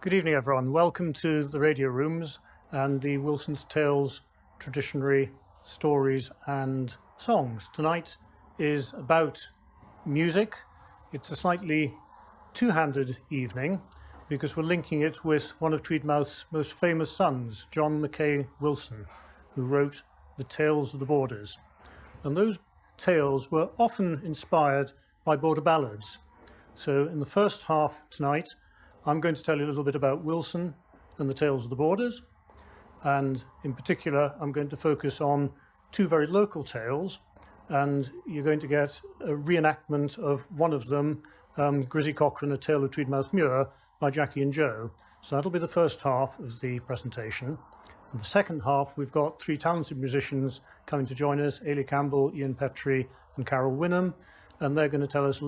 Good evening, everyone. Welcome to the Radio Rooms and the Wilson's Tales Traditionary Stories and Songs. Tonight is about music. It's a slightly two-handed evening because we're linking it with one of Tweedmouth's most famous sons, John Mackay Wilson, who wrote The Tales of the Borders. And those tales were often inspired by border ballads. So in the first half tonight, I'm going to tell you a little bit about Wilson and the Tales of the Borders. And in particular, I'm going to focus on two very local tales. And you're going to get a reenactment of one of them, Grizzy Cochrane, A Tale of Tweedmouth Muir, by Jackie and Joe. So that'll be the first half of the presentation. In the second half, we've got three talented musicians coming to join us, Ailey Campbell, Ian Petrie, and Carol Winham. And they're going to tell us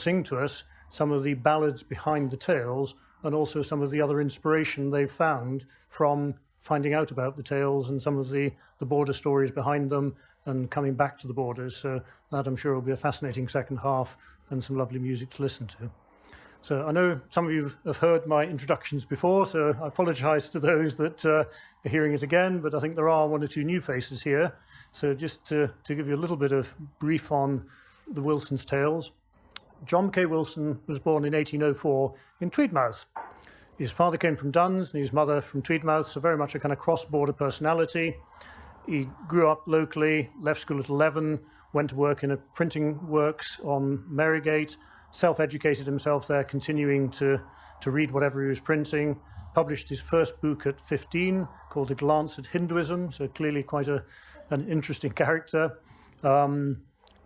sing to us some of the ballads behind the tales and also some of the other inspiration they've found from finding out about the tales and some of the border stories behind them and coming back to the borders. So that I'm sure will be a fascinating second half and some lovely music to listen to. So I know some of you have heard my introductions before, so I apologise to those that are hearing it again, but I think there are one or two new faces here. So just to give you a little bit of brief on the Wilson's tales. John Mackay Wilson was born in 1804 in Tweedmouth. His father came from Duns and his mother from Tweedmouth, so very much a kind of cross-border personality. He grew up locally, left school at 11, went to work in a printing works on Marygate, self-educated himself there, continuing to read whatever he was printing, published his first book at 15 called A Glance at Hinduism, so clearly quite an interesting character.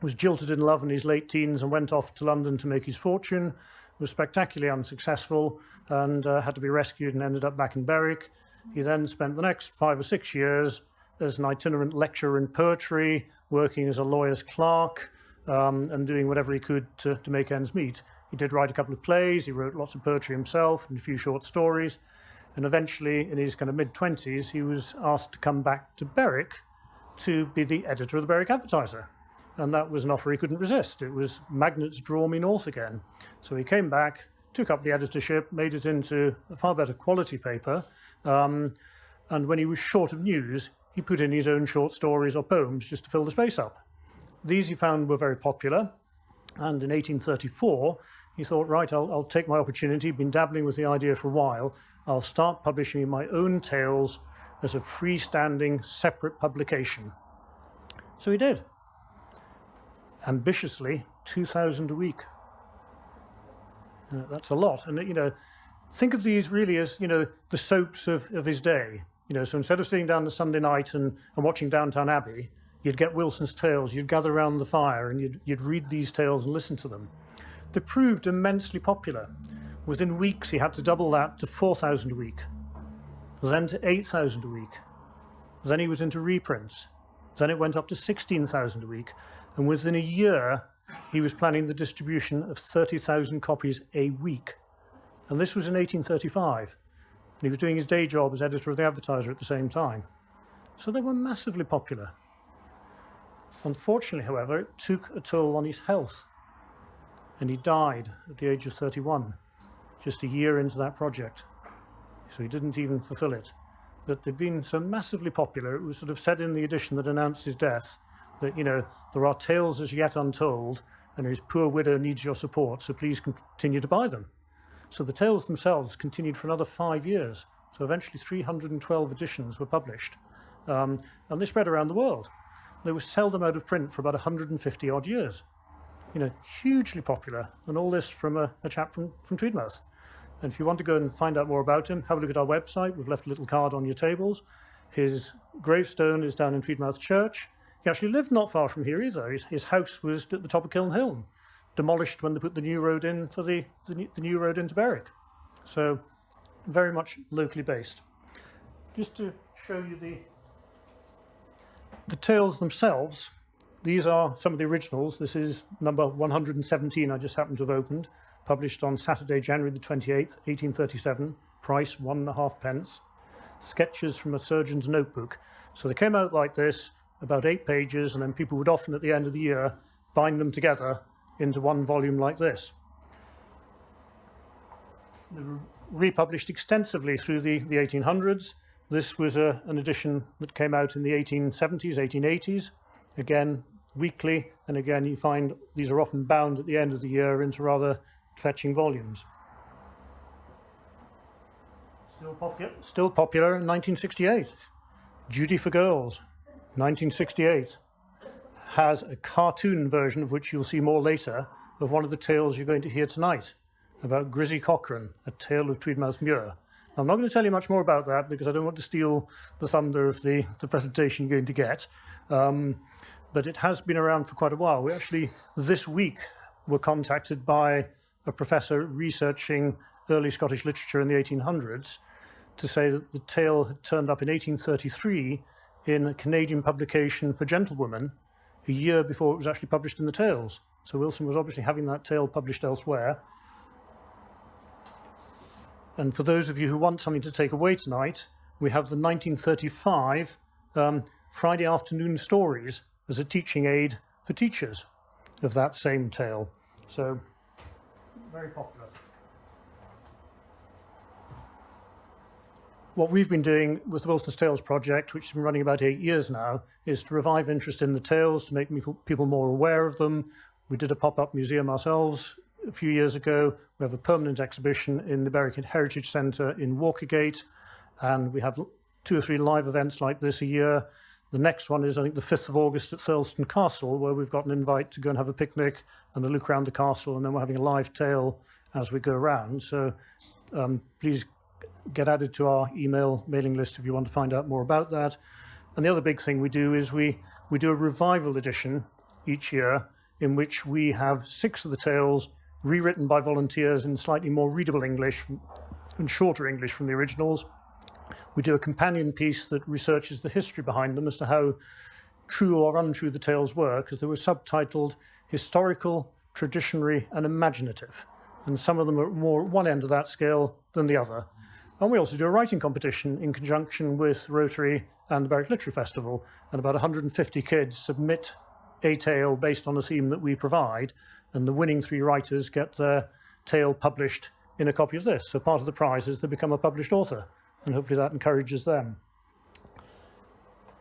Was jilted in love in his late teens and went off to London to make his fortune, was spectacularly unsuccessful and had to be rescued and ended up back in Berwick. He then spent the next 5 or 6 years as an itinerant lecturer in poetry, working as a lawyer's clerk and doing whatever he could to make ends meet. He did write a couple of plays, he wrote lots of poetry himself and a few short stories. And eventually, in his kind of mid-20s, he was asked to come back to Berwick to be the editor of the Berwick Advertiser. And that was an offer he couldn't resist. It was magnets draw me north again. So he came back, took up the editorship, made it into a far better quality paper. And when he was short of news, he put in his own short stories or poems just to fill the space up. These he found were very popular. And in 1834, he thought, right, I'll take my opportunity, been dabbling with the idea for a while. I'll start publishing my own tales as a freestanding, separate publication. So he did. Ambitiously, 2,000 a week. That's a lot. And, think of these really as, the soaps of his day. So instead of sitting down on a Sunday night and watching Downton Abbey, you'd get Wilson's tales, you'd gather around the fire and you'd read these tales and listen to them. They proved immensely popular. Within weeks, he had to double that to 4,000 a week, then to 8,000 a week. Then he was into reprints. Then it went up to 16,000 a week. And within a year, he was planning the distribution of 30,000 copies a week. And this was in 1835. And he was doing his day job as editor of the Advertiser at the same time. So they were massively popular. Unfortunately, however, it took a toll on his health. And he died at the age of 31, just a year into that project. So he didn't even fulfill it. But they'd been so massively popular, it was sort of said in the edition that announced his death, that, there are tales as yet untold, and his poor widow needs your support, so please continue to buy them. So the tales themselves continued for another 5 years. So eventually 312 editions were published. And they spread around the world. They were seldom out of print for about 150 odd years. Hugely popular. And all this from a chap from Tweedmouth. And if you want to go and find out more about him, have a look at our website. We've left a little card on your tables. His gravestone is down in Tweedmouth Church. He actually lived not far from here either. His house was at the top of Kiln Hill, demolished when they put the new road in for the new road into Berwick. So very much locally based. Just to show you the tales themselves, these are some of the originals. This is number 117 I just happened to have opened, published on Saturday, January the 28th, 1837, price 1.5 sketches from a surgeon's notebook. So they came out like this, about 8 pages, and then people would often at the end of the year bind them together into one volume like this. They were republished extensively through the 1800s. This was an edition that came out in the 1870s, 1880s, again weekly, and again you find these are often bound at the end of the year into rather fetching volumes. Still popular in 1968. Judy for Girls, 1968, has a cartoon version of which you'll see more later of one of the tales you're going to hear tonight about Grizzy Cochrane, A Tale of Tweedmouth Muir. I'm not going to tell you much more about that because I don't want to steal the thunder of the presentation you're going to get. But it has been around for quite a while. We actually, this week, were contacted by a professor researching early Scottish literature in the 1800s to say that the tale had turned up in 1833 in a Canadian publication for gentlewomen a year before it was actually published in the Tales. So Wilson was obviously having that tale published elsewhere. And for those of you who want something to take away tonight, we have the 1935 Friday Afternoon Stories as a teaching aid for teachers of that same tale. So, very popular. What we've been doing with the Wilson's Tales project, which has been running about 8 years now, is to revive interest in the tales, to make people more aware of them. We did a pop-up museum ourselves a few years ago. We have a permanent exhibition in the Berwick Heritage Centre in Walkergate, and we have 2 or 3 live events like this a year. The next one is, I think, the 5th of August at Thirlestone Castle, where we've got an invite to go and have a picnic and a look around the castle, and then we're having a live tale as we go around. So please get added to our email mailing list if you want to find out more about that. And the other big thing we do is we do a revival edition each year in which we have 6 of the tales rewritten by volunteers in slightly more readable English and shorter English from the originals. We do a companion piece that researches the history behind them as to how true or untrue the tales were, because they were subtitled Historical, Traditionary and Imaginative. And some of them are more at one end of that scale than the other. And we also do a writing competition in conjunction with Rotary and the Berwick Literary Festival. And about 150 kids submit a tale based on a theme that we provide. And the winning 3 writers get their tale published in a copy of this. So part of the prize is they become a published author. And hopefully that encourages them.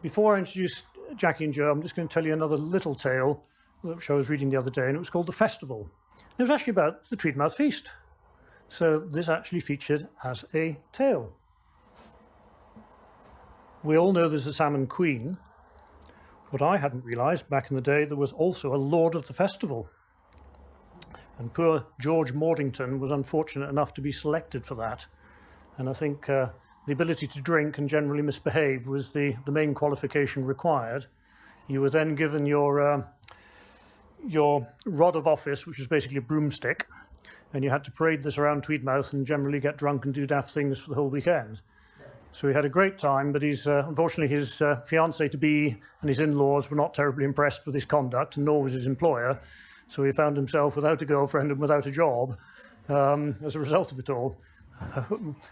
Before I introduce Jackie and Joe, I'm just going to tell you another little tale which I was reading the other day, and it was called The Festival. It was actually about the Tweedmouth Feast. So this actually featured as a tale. We all know there's a Salmon Queen. What I hadn't realised back in the day, there was also a Lord of the Festival. And poor George Mordington was unfortunate enough to be selected for that. And I think the ability to drink and generally misbehave was the main qualification required. You were then given your rod of office, which was basically a broomstick, and you had to parade this around Tweedmouth and generally get drunk and do daft things for the whole weekend. So he had a great time, but unfortunately his fiancée-to-be and his in-laws were not terribly impressed with his conduct, and nor was his employer. So he found himself without a girlfriend and without a job as a result of it all.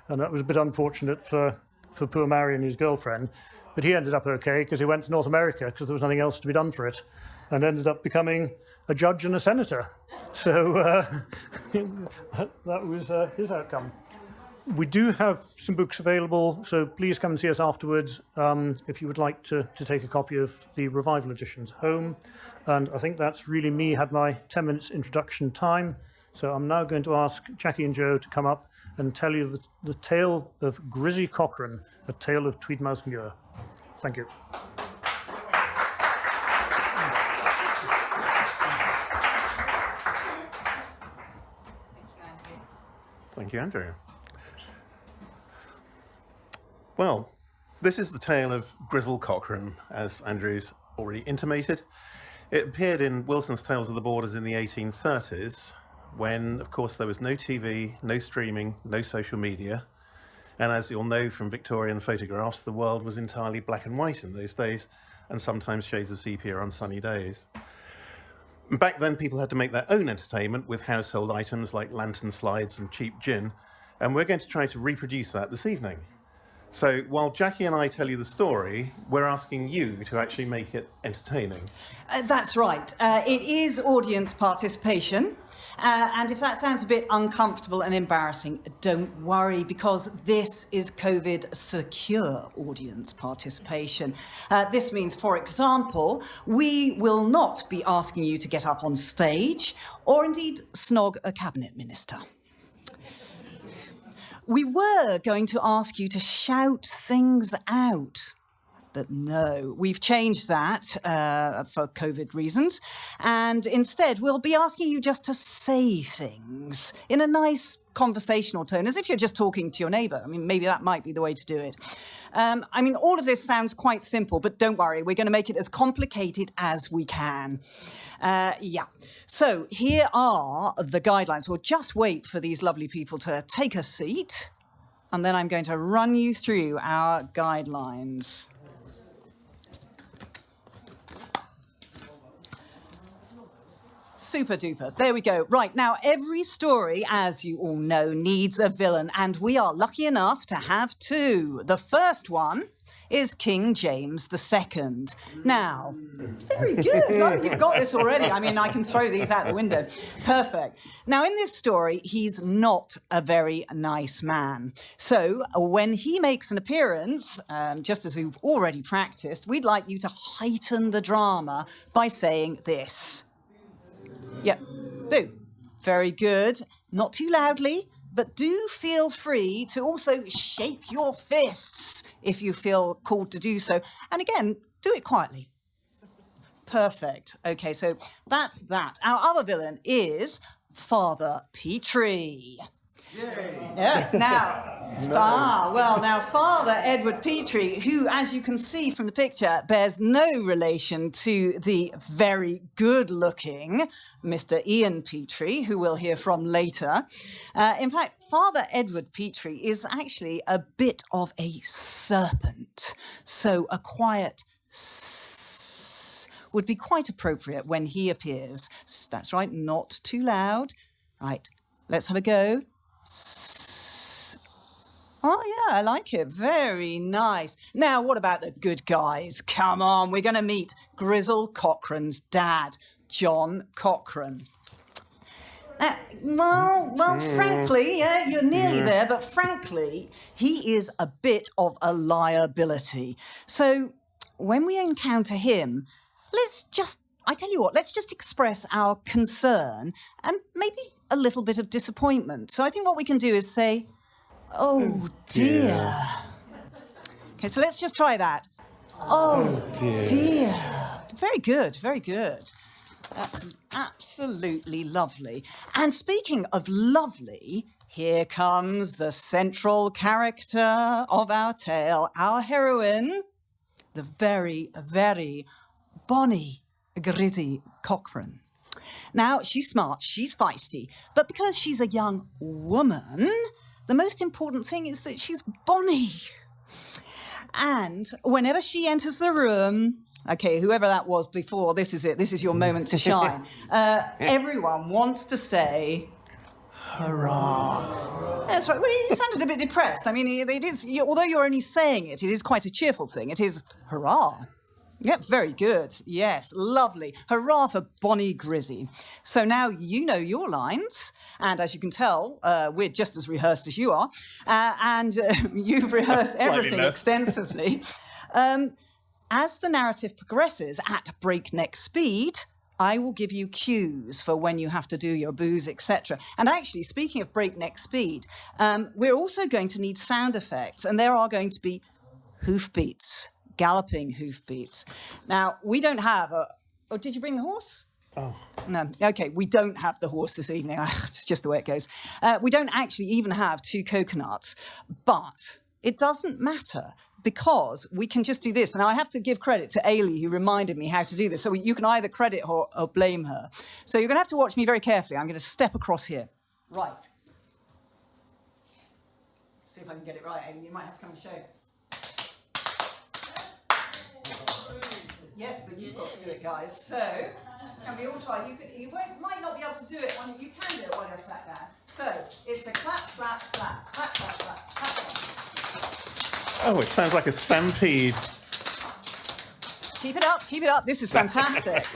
And that was a bit unfortunate for poor Marion, his girlfriend. But he ended up okay because he went to North America because there was nothing else to be done for it, and ended up becoming a judge and a senator. So that was his outcome. We do have some books available, so please come and see us afterwards if you would like to take a copy of the revival editions home. And I think that's really me, had my 10 minutes introduction time. So I'm now going to ask Jackie and Joe to come up and tell you the tale of Grizzy Cochrane, A Tale of Tweedmouth Muir. Thank you. Thank you, Andrew. Well, this is the tale of Grizzle Cochrane, as Andrew's already intimated. It appeared in Wilson's Tales of the Borders in the 1830s, when, of course, there was no TV, no streaming, no social media. And as you'll know from Victorian photographs, the world was entirely black and white in those days, and sometimes shades of sepia on sunny days. Back then, people had to make their own entertainment with household items like lantern slides and cheap gin, and we're going to try to reproduce that this evening. So while Jackie and I tell you the story, we're asking you to actually make it entertaining. That's right. It is audience participation, And if that sounds a bit uncomfortable and embarrassing, don't worry, because this is COVID secure audience participation. This means, for example, we will not be asking you to get up on stage or indeed snog a cabinet minister. We were going to ask you to shout things out. But no, we've changed that for COVID reasons. And instead, we'll be asking you just to say things in a nice conversational tone, as if you're just talking to your neighbour. I mean, maybe that might be the way to do it. I mean, all of this sounds quite simple, but don't worry, we're going to make it as complicated as we can. Yeah. So here are the guidelines. We'll just wait for these lovely people to take a seat, and then I'm going to run you through our guidelines. Super duper. There we go. Right, now every story, as you all know, needs a villain, and we are lucky enough to have two. The first one is King James II. Now, very good. Oh, you've got this already. I mean, I can throw these out the window. Perfect. Now, in this story, he's not a very nice man. So when he makes an appearance, just as we've already practiced, we'd like you to heighten the drama by saying this. Yep, boo. Very good. Not too loudly, but do feel free to also shake your fists if you feel called to do so. And again, do it quietly. Perfect. Okay, so that's that. Our other villain is Father Petrie. Yay. Yeah. Now, Father Edward Petrie, who, as you can see from the picture, bears no relation to the very good-looking Mr. Ian Petrie, who we'll hear from later. In fact, Father Edward Petrie is actually a bit of a serpent, so a quiet sss would be quite appropriate when he appears. That's right, not too loud. Right, let's have a go. Oh, yeah, I like it. Very nice. Now, what about the good guys? Come on, we're going to meet Grizzle Cochrane's dad, John Cochrane. Frankly, yeah, you're nearly there, but frankly, he is a bit of a liability. So when we encounter him, let's just express our concern and maybe a little bit of disappointment. So I think what we can do is say, oh dear. Okay, so let's just try that. Oh dear. Very good, very good. That's absolutely lovely. And speaking of lovely, here comes the central character of our tale, our heroine, the very, very bonny Grizzy Cochrane. Now, she's smart, she's feisty, but because she's a young woman, the most important thing is that she's bonny. And whenever she enters the room, okay, whoever that was before, this is it, this is your moment to shine. Everyone wants to say, hurrah. That's right, well, you sounded a bit depressed. I mean, it is, although you're only saying it, it is quite a cheerful thing. It is hurrah. Yep, very good. Yes, lovely. Hurrah for Bonnie Grizzy. So now you know your lines, and as you can tell, we're just as rehearsed as you are, and you've rehearsed everything extensively. As the narrative progresses at breakneck speed, I will give you cues for when you have to do your boos, etc. And actually, speaking of breakneck speed, we're also going to need sound effects, and there are going to be hoofbeats. Galloping hoofbeats. Now, we don't have a... Oh, did you bring the horse? Oh. No. Okay, we don't have the horse this evening. It's just the way it goes. We don't actually even have 2 coconuts. But it doesn't matter because we can just do this. Now, I have to give credit to Ailey, who reminded me how to do this. So you can either credit her or blame her. So you're going to have to watch me very carefully. I'm going to step across here. Right. See if I can get it right, Ailey. You might have to come and show. Yes, but you've got to do it, guys. So, can we all try? You might not be able to do it. You can do it while you're sat down. So, it's a clap, slap, slap, clap, slap, slap, clap, slap. Oh, it sounds like a stampede. Keep it up, keep it up. This is fantastic.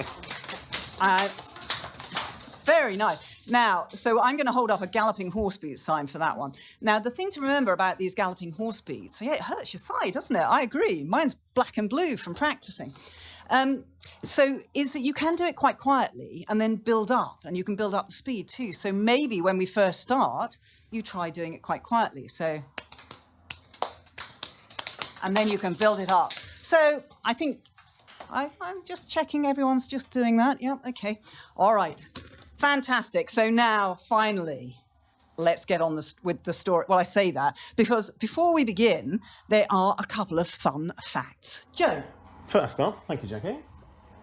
Very nice. Now, so I'm going to hold up a galloping horse beat sign for that one. Now, the thing to remember about these galloping horse beats, yeah, it hurts your thigh, doesn't it? I agree. Mine's black and blue from practicing. Is that you can do it quite quietly and then build up, and you can build up the speed too. So maybe when we first start, you try doing it quite quietly. So, and then you can build it up. So I think I'm just checking everyone's just doing that. Yep, okay. All right. Fantastic. So now, finally, let's get on with the story. Well, I say that because before we begin, there are a couple of fun facts. Joe. First off, thank you, Jackie.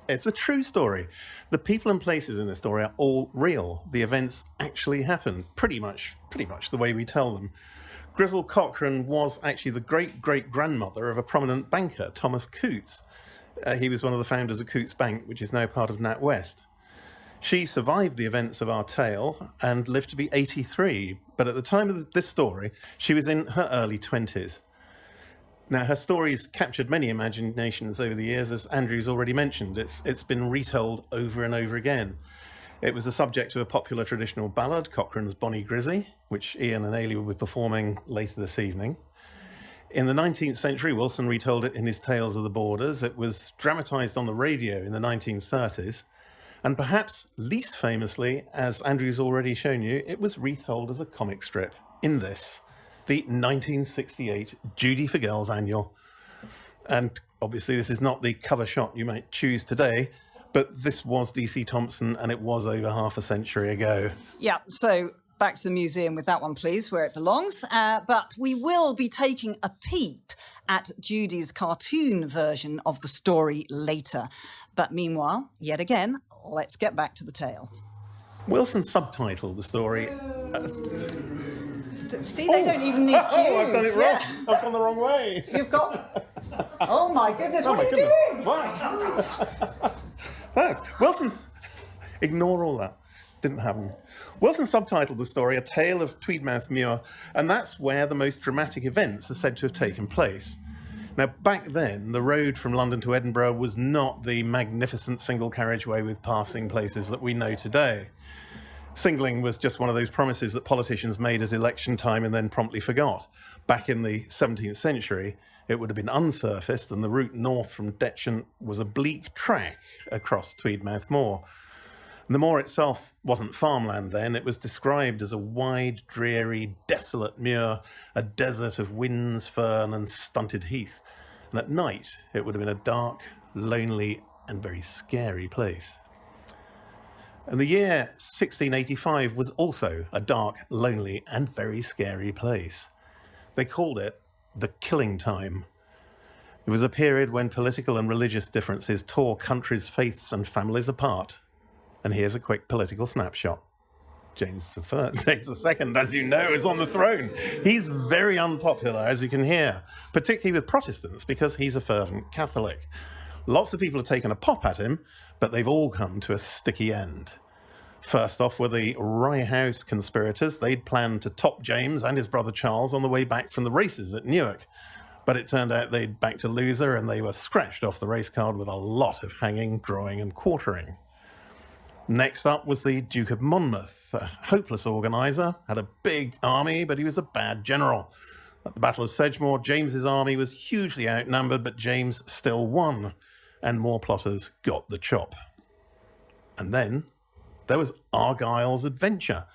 It's a true story. The people and places in this story are all real. The events actually happened, pretty much the way we tell them. Grizzle Cochrane was actually the great-great-grandmother of a prominent banker, Thomas Coutts. He was one of the founders of Coutts Bank, which is now part of NatWest. She survived the events of our tale and lived to be 83, but at the time of this story, she was in her early 20s. Now, her story's captured many imaginations over the years, as Andrew's already mentioned. It's been retold over and over again. It was the subject of a popular traditional ballad, Cochrane's Bonnie Grizzy, which Ian and Ailey will be performing later this evening. In the 19th century, Wilson retold it in his Tales of the Borders. It was dramatised on the radio in the 1930s. And perhaps least famously, as Andrew's already shown you, it was retold as a comic strip in this, the 1968 Judy for Girls annual. And obviously this is not the cover shot you might choose today, but this was DC Thomson and it was over half a century ago. Yeah, so back to the museum with that one, please, where it belongs. But we will be taking a peep at Judy's cartoon version of the story later. But meanwhile, yet again, let's get back to the tale. Wilson subtitled the story. See, they don't even need cues. Oh, I've done it wrong. Yeah. I've gone the wrong way. You've got... Oh, my goodness, what are you doing? What? Wilson... Ignore all that. Didn't happen. Wilson subtitled the story A Tale of Tweedmouth Muir, and that's where the most dramatic events are said to have taken place. Now, back then, the road from London to Edinburgh was not the magnificent single carriageway with passing places that we know today. Singling was just one of those promises that politicians made at election time and then promptly forgot. Back in the 17th century, it would have been unsurfaced, and the route north from Detchant was a bleak track across Tweedmouth Moor. The moor itself wasn't farmland then. It was described as a wide, dreary, desolate muir, a desert of winds, fern and stunted heath. And at night, it would have been a dark, lonely and very scary place. And the year 1685 was also a dark, lonely and very scary place. They called it the Killing Time. It was a period when political and religious differences tore countries, faiths and families apart. And here's a quick political snapshot. James II, as you know, is on the throne. He's very unpopular, as you can hear, particularly with Protestants, because he's a fervent Catholic. Lots of people have taken a pop at him, but they've all come to a sticky end. First off were the Rye House conspirators. They'd planned to top James and his brother Charles on the way back from the races at Newark. But it turned out they'd backed a loser and they were scratched off the race card with a lot of hanging, drawing and quartering. Next up was the Duke of Monmouth, a hopeless organiser, had a big army, but he was a bad general. At the Battle of Sedgemoor, James's army was hugely outnumbered, but James still won, and more plotters got the chop. And then there was Argyle's adventure.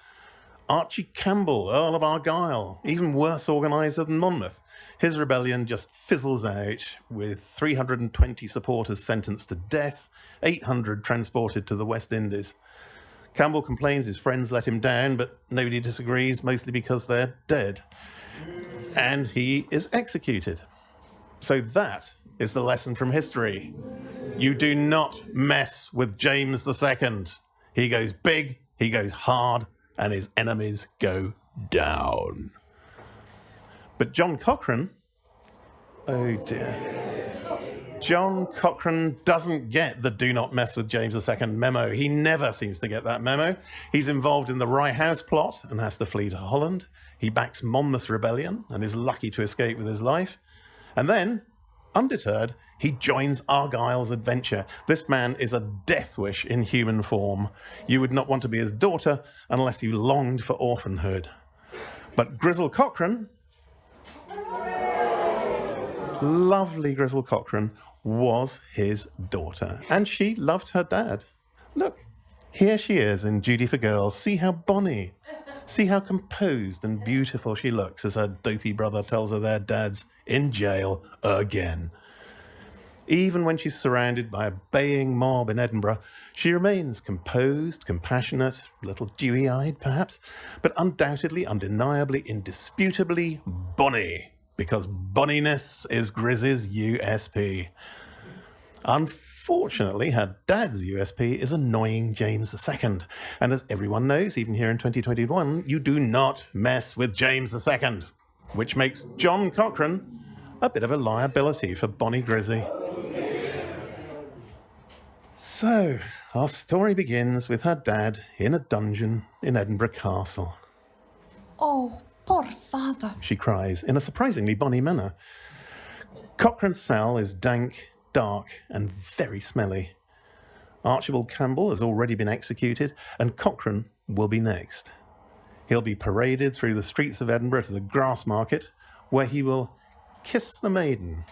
Archie Campbell, Earl of Argyle, even worse organiser than Monmouth. His rebellion just fizzles out, with 320 supporters sentenced to death, 800 transported to the West Indies. Campbell complains his friends let him down, but nobody disagrees, mostly because they're dead. And he is executed. So that is the lesson from history. You do not mess with James II. He goes big, he goes hard, and his enemies go down. But John Cochrane, oh dear. John Cochrane doesn't get the do not mess with James II memo. He never seems to get that memo. He's involved in the Rye House plot and has to flee to Holland. He backs Monmouth's rebellion and is lucky to escape with his life. And then, undeterred, He joins Argyle's adventure. This man is a death wish in human form. You would not want to be his daughter unless you longed for orphanhood. But Grizzle Cochrane, lovely Grizzle Cochrane, was his daughter, and she loved her dad. Look, here she is in Duty for Girls. See how bonny, see how composed and beautiful she looks as her dopey brother tells her their dad's in jail again. Even when she's surrounded by a baying mob in Edinburgh, she remains composed, compassionate, a little dewy-eyed perhaps, but undoubtedly, undeniably, indisputably bonny, because bonniness is Grizz's USP. Unfortunately, her dad's USP is annoying James II. And as everyone knows, even here in 2021, you do not mess with James II, which makes John Cochrane a bit of a liability for Bonnie Grizzy. So, our story begins with her dad in a dungeon in Edinburgh Castle. Oh, poor father. She cries in a surprisingly bonny manner. Cochrane's cell is dank, dark, and very smelly. Archibald Campbell has already been executed, and Cochrane will be next. He'll be paraded through the streets of Edinburgh to the Grassmarket, where he will kiss the maiden.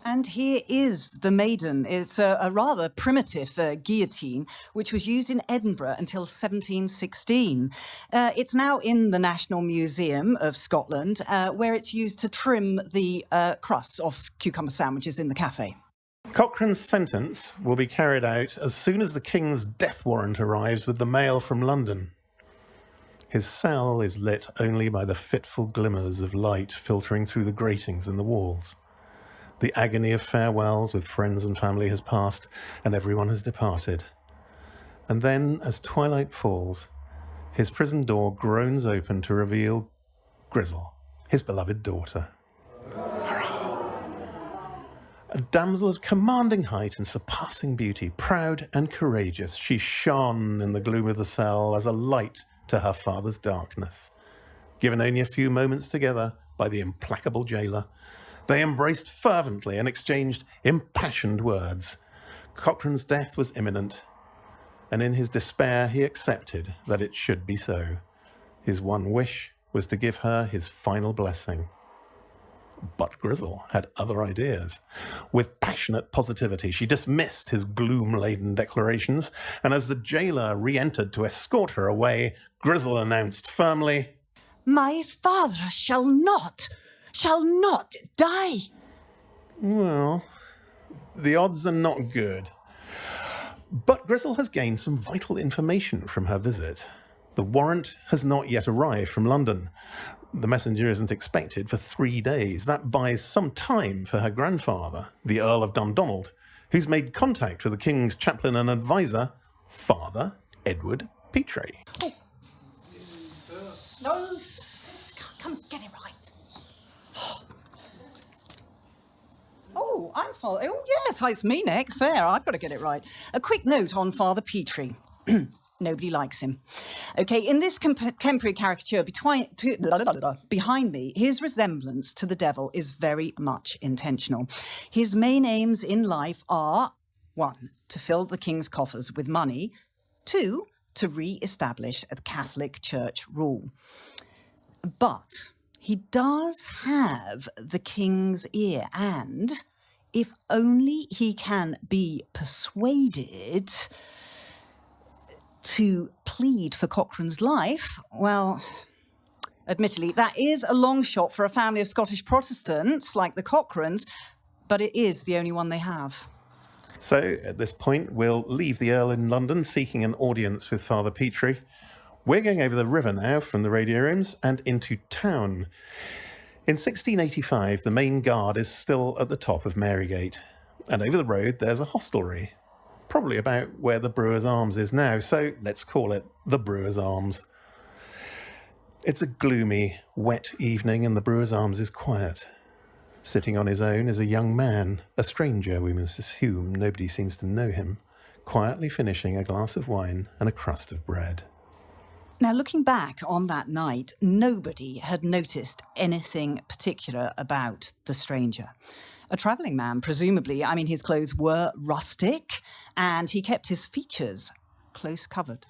And here is the maiden. It's a rather primitive guillotine, which was used in Edinburgh until 1716. It's now in the National Museum of Scotland, where it's used to trim the crusts off cucumber sandwiches in the cafe. Cochrane's sentence will be carried out as soon as the King's death warrant arrives with the mail from London. His cell is lit only by the fitful glimmers of light filtering through the gratings in the walls. The agony of farewells with friends and family has passed, and everyone has departed. And then, as twilight falls, his prison door groans open to reveal Grizzle, his beloved daughter. A damsel of commanding height and surpassing beauty, proud and courageous, she shone in the gloom of the cell as a light to her father's darkness. Given only a few moments together by the implacable jailer, they embraced fervently and exchanged impassioned words. Cochrane's death was imminent, and in his despair he accepted that it should be so. His one wish was to give her his final blessing. But Grizzle had other ideas. With passionate positivity, she dismissed his gloom-laden declarations, and as the jailer re-entered to escort her away, Grizzle announced firmly, "My father shall not die." Well, the odds are not good. But Grizzle has gained some vital information from her visit. The warrant has not yet arrived from London. The messenger isn't expected for 3 days. That buys some time for her grandfather, the Earl of Dundonald, who's made contact with the King's chaplain and advisor, Father Edward Petrie. No, come get it right. Oh, I'm following. Oh, yes, it's me next. There, I've got to get it right. A quick note on Father Petrie. Nobody likes him. Okay, in this contemporary caricature behind me, his resemblance to the devil is very much intentional. His main aims in life are, 1, to fill the king's coffers with money, 2, to re-establish a Catholic Church rule. But he does have the king's ear, and if only he can be persuaded to plead for Cochrane's life, well, admittedly, that is a long shot for a family of Scottish Protestants like the Cochranes, but it is the only one they have. So, at this point, we'll leave the Earl in London seeking an audience with Father Petrie. We're going over the river now from the radio rooms and into town. In 1685, the main guard is still at the top of Marygate, and over the road there's a hostelry, probably about where the Brewer's Arms is now, so let's call it the Brewer's Arms. It's a gloomy, wet evening and the Brewer's Arms is quiet. Sitting on his own is a young man, a stranger we must assume, nobody seems to know him, quietly finishing a glass of wine and a crust of bread. Now, looking back on that night, nobody had noticed anything particular about the stranger. A travelling man, presumably. I mean, his clothes were rustic, and he kept his features close covered.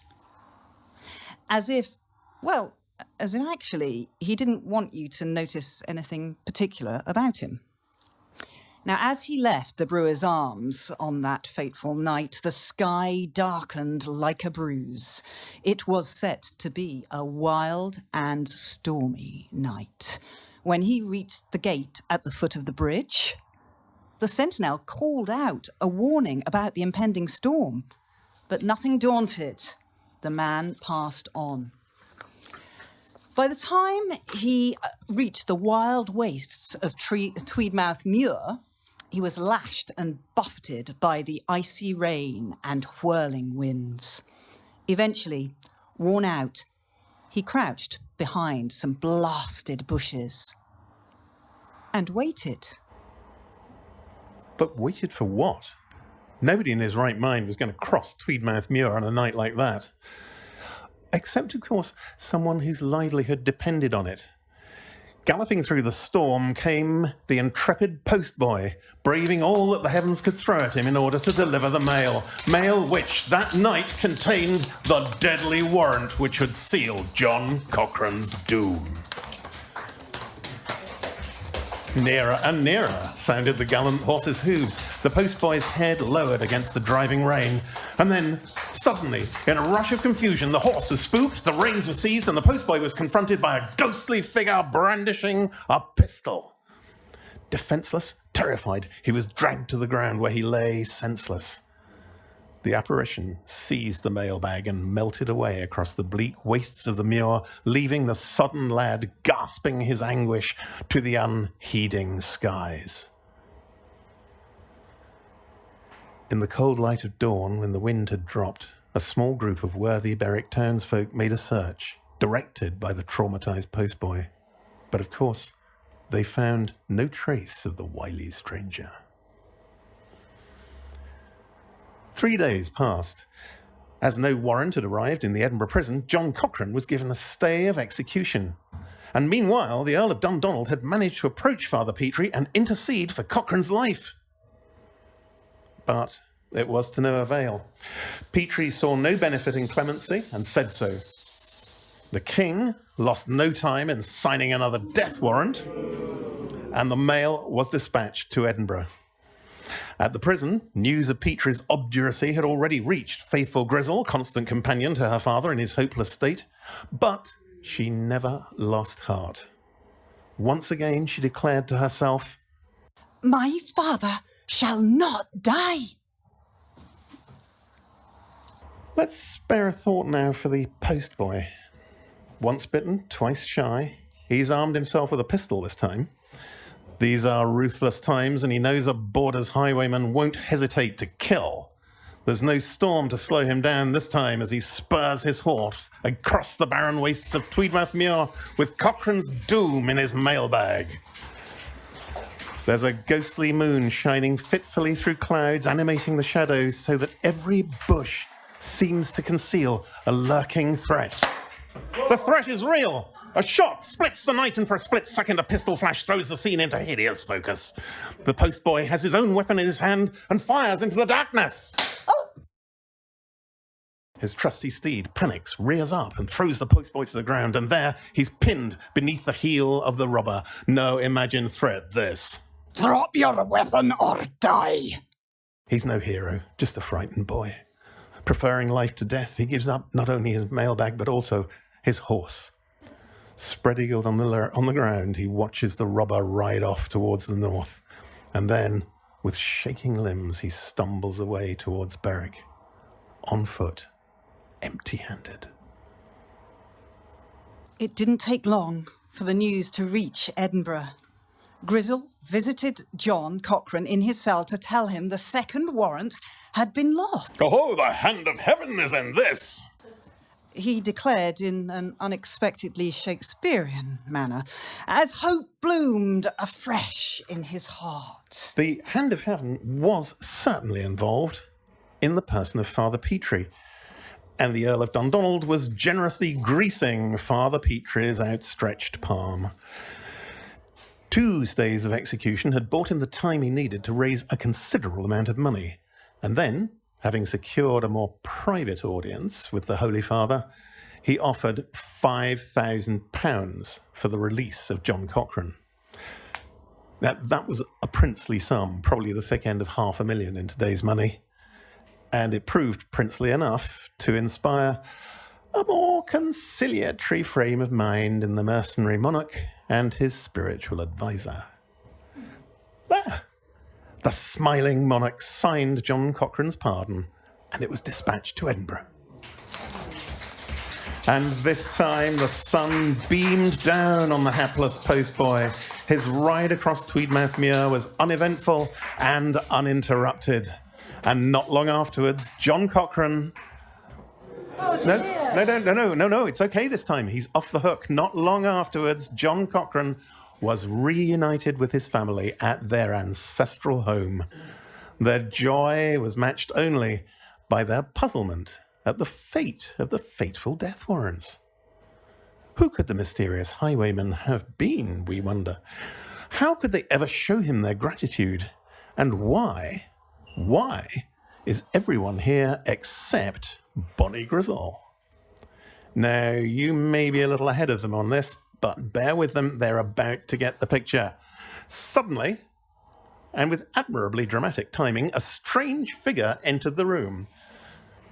As if actually he didn't want you to notice anything particular about him. Now, as he left the Brewer's Arms on that fateful night, the sky darkened like a bruise. It was set to be a wild and stormy night. When he reached the gate at the foot of the bridge, the sentinel called out a warning about the impending storm. But nothing daunted, the man passed on. By the time he reached the wild wastes of Tweedmouth Muir, he was lashed and buffeted by the icy rain and whirling winds. Eventually, worn out, he crouched behind some blasted bushes and waited. But waited for what? Nobody in his right mind was going to cross Tweedmouth Muir on a night like that. Except, of course, someone whose livelihood depended on it. Galloping through the storm came the intrepid postboy, braving all that the heavens could throw at him in order to deliver the mail. Mail which, that night, contained the deadly warrant which would seal John Cochrane's doom. Nearer and nearer sounded the gallant horse's hooves, the postboy's head lowered against the driving rain. And then, suddenly, in a rush of confusion, the horse was spooked, the reins were seized, and the postboy was confronted by a ghostly figure brandishing a pistol. Defenceless, terrified, he was dragged to the ground where he lay senseless. The apparition seized the mailbag and melted away across the bleak wastes of the Muir, leaving the sodden lad gasping his anguish to the unheeding skies. In the cold light of dawn, when the wind had dropped, a small group of worthy Berwick townsfolk made a search, directed by the traumatized postboy. But of course, they found no trace of the wily stranger. 3 days passed. As no warrant had arrived in the Edinburgh prison, John Cochrane was given a stay of execution. And meanwhile, the Earl of Dundonald had managed to approach Father Petrie and intercede for Cochrane's life. But it was to no avail. Petrie saw no benefit in clemency and said so. The king lost no time in signing another death warrant, and the mail was dispatched to Edinburgh. At the prison, news of Petrie's obduracy had already reached faithful Grizzle, constant companion to her father in his hopeless state. But she never lost heart. Once again, she declared to herself, "My father shall not die." Let's spare a thought now for the postboy. Once bitten, twice shy. He's armed himself with a pistol this time. These are ruthless times, and he knows a Borders highwayman won't hesitate to kill. There's no storm to slow him down this time as he spurs his horse across the barren wastes of Tweedmouth Muir with Cochrane's doom in his mailbag. There's a ghostly moon shining fitfully through clouds, animating the shadows so that every bush seems to conceal a lurking threat. The threat is real! A shot splits the night, and for a split second, a pistol flash throws the scene into hideous focus. The postboy has his own weapon in his hand and fires into the darkness. Oh! His trusty steed panics, rears up, and throws the postboy to the ground, and there he's pinned beneath the heel of the robber. No imagined threat, this. Drop your weapon or die. He's no hero, just a frightened boy. Preferring life to death, he gives up not only his mailbag, but also his horse. Spread-eagled on the ground, he watches the robber ride off towards the north, and then, with shaking limbs, he stumbles away towards Berwick, on foot, empty-handed. It didn't take long for the news to reach Edinburgh. Grizzle visited John Cochrane in his cell to tell him the second warrant had been lost. Oh, the hand of heaven is in this! He declared in an unexpectedly Shakespearean manner, as hope bloomed afresh in his heart. The hand of heaven was certainly involved in the person of Father Petrie, and the Earl of Dundonald was generously greasing Father Petrie's outstretched palm. 2 stays of execution had bought him the time he needed to raise a considerable amount of money. And then, having secured a more private audience with the Holy Father, he offered £5,000 for the release of John Cochrane. Now, that was a princely sum, probably the thick end of £500,000 in today's money. And it proved princely enough to inspire a more conciliatory frame of mind in the mercenary monarch and his spiritual advisor. There, the smiling monarch signed John Cochrane's pardon, and it was dispatched to Edinburgh. And this time the sun beamed down on the hapless postboy. His ride across Tweedmouth Mere was uneventful and uninterrupted. And not long afterwards, John Cochrane... Oh dear. No, it's okay this time. He's off the hook. Not long afterwards, John Cochrane was reunited with his family at their ancestral home. Their joy was matched only by their puzzlement at the fate of the fateful death warrants. Who could the mysterious highwayman have been, we wonder? How could they ever show him their gratitude? And why is everyone here except Bonnie Grizzle? Now, you may be a little ahead of them on this, but bear with them, they're about to get the picture. Suddenly, and with admirably dramatic timing, a strange figure entered the room.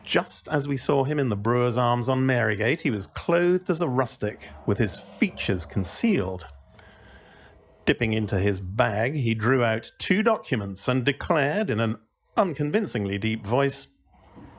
Just as we saw him in the Brewer's Arms on Marygate, he was clothed as a rustic, with his features concealed. Dipping into his bag, he drew out 2 documents and declared in an unconvincingly deep voice,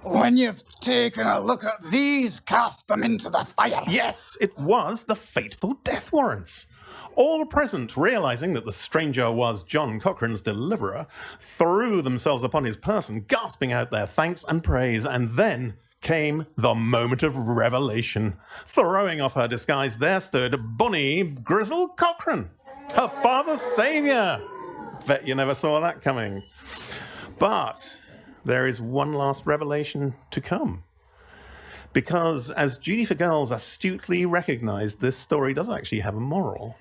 "When you've taken a look at these, cast them into the fire." yes, it was the fateful death warrants. All present, realising that the stranger was John Cochrane's deliverer, threw themselves upon his person, gasping out their thanks and praise, and then came the moment of revelation. Throwing off her disguise, there stood Bonnie Grizzle Cochrane, her father's saviour. Bet you never saw that coming. But there is one last revelation to come. Because, as Judy for Girls astutely recognised, this story does actually have a moral.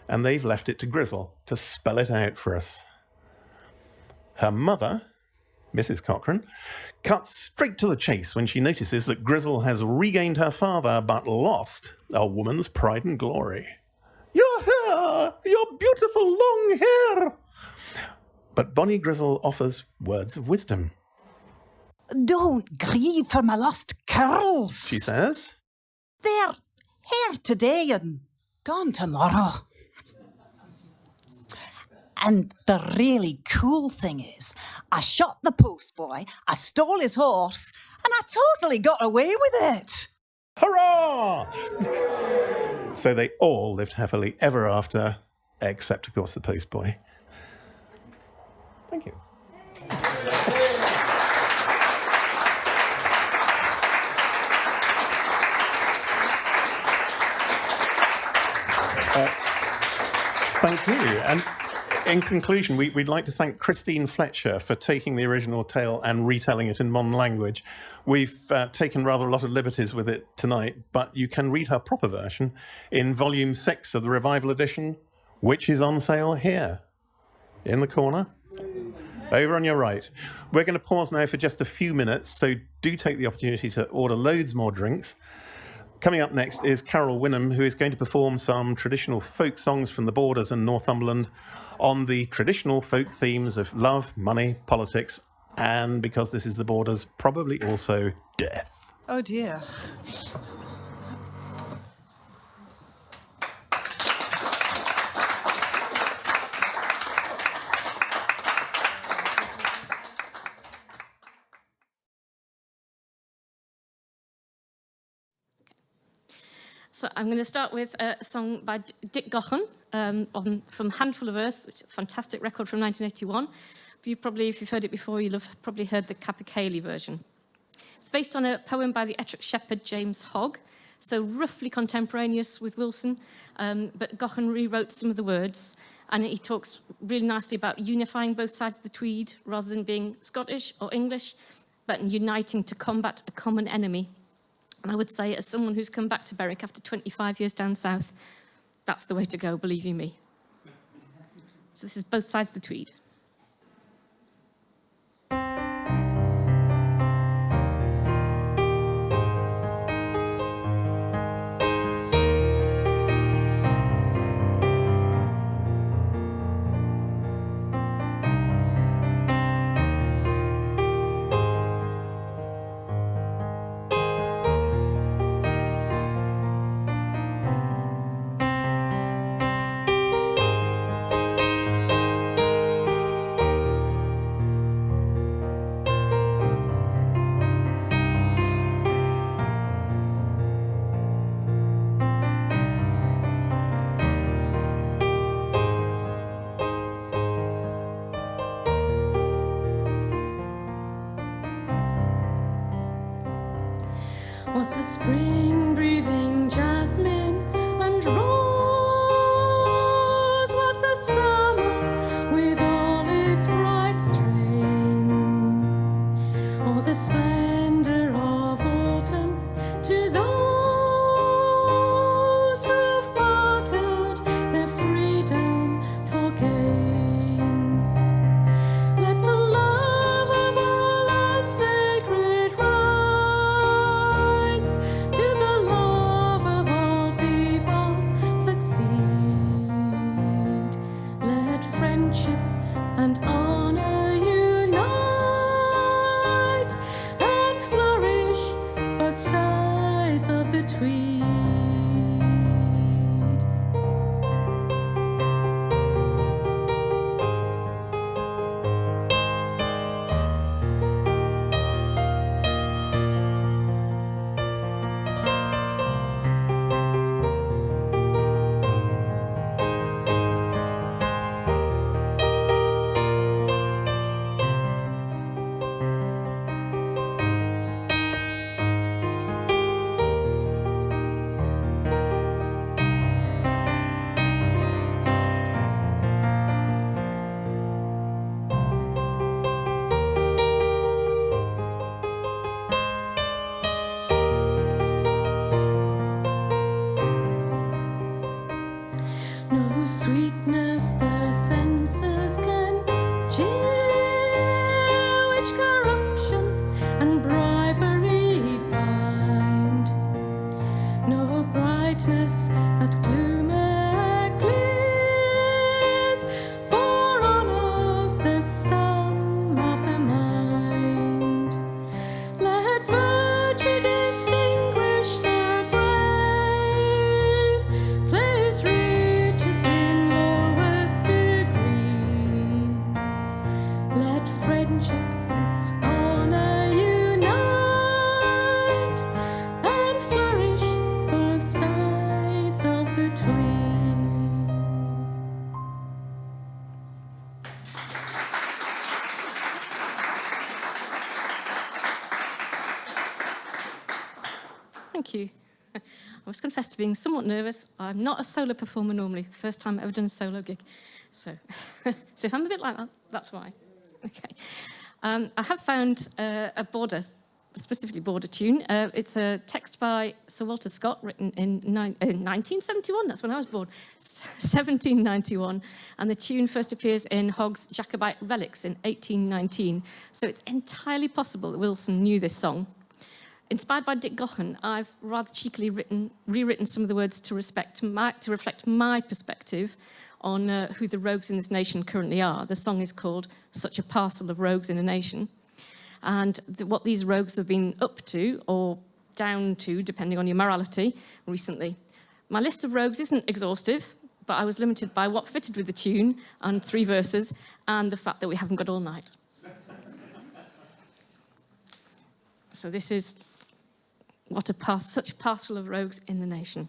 And they've left it to Grizzle to spell it out for us. Her mother, Mrs. Cochrane, cuts straight to the chase when she notices that Grizzle has regained her father but lost a woman's pride and glory. "Your hair! Your beautiful long hair!" But Bonnie Grizzle offers words of wisdom. Don't grieve for my lost curls. She says, They're here today and gone tomorrow. And the really cool thing is, I shot the postboy, I stole his horse, and I totally got away with it. "Hurrah!" So they all lived happily ever after, except, of course, the postboy. Thank you. Thank you. And in conclusion, we'd like to thank Christine Fletcher for taking the original tale and retelling it in modern language. We've taken rather a lot of liberties with it tonight, but you can read her proper version in Volume 6 of the Revival Edition, which is on sale here, in the corner, over on your right. We're going to pause now for just a few minutes, so do take the opportunity to order loads more drinks. Coming up next is Carol Wynnum, who is going to perform some traditional folk songs from the Borders and Northumberland on the traditional folk themes of love, money, politics, and, because this is the Borders, probably also death. Oh dear. So I'm going to start with a song by Dick Gaughan from Handful of Earth, which is a fantastic record from 1981. If you've heard it before, you'll have probably heard the Capercaillie version. It's based on a poem by the Ettrick shepherd James Hogg, so roughly contemporaneous with Wilson, but Gaughan rewrote some of the words, and he talks really nicely about unifying both sides of the Tweed rather than being Scottish or English, but uniting to combat a common enemy. And I would say, as someone who's come back to Berwick after 25 years down south, that's the way to go, believe you me. So this is Both Sides of the Tweed. What's the spring breathing jasmine and rose? What's the summer with all its bright strain? Or the splendor of autumn to those who've bartered their freedom for gain? Let the love of all and sacred rights to the love of all people succeed. Let friendship and honor unite and flourish both sides of the Tweed. No sweetness the senses can chill, which corruption and bribery bind. No brightness that gloom eclipses, for honor's the sum of the mind. Let virtue distinguish the brave, place riches in lowest degree. Let friendship and honor unite and flourish both sides of the Tweed. Thank you. I must confess to being somewhat nervous. I'm not a solo performer normally. First time I've ever done a solo gig. So, so if I'm a bit like that, that's why. Okay. I have found a border, specifically border tune. It's a text by Sir Walter Scott, written in 1971. That's when I was born, 1791. And the tune first appears in Hogg's Jacobite Relics in 1819. So it's entirely possible that Wilson knew this song. Inspired by Dick Gaughan, I've rather cheekily rewritten some of the words to reflect my perspective on who the rogues in this nation currently are. The song is called Such a Parcel of Rogues in a Nation. And what these rogues have been up to, or down to, depending on your morality, recently. My list of rogues isn't exhaustive, but I was limited by what fitted with the tune and 3 verses, and the fact that we haven't got all night. So this is such a parcel of rogues in the nation.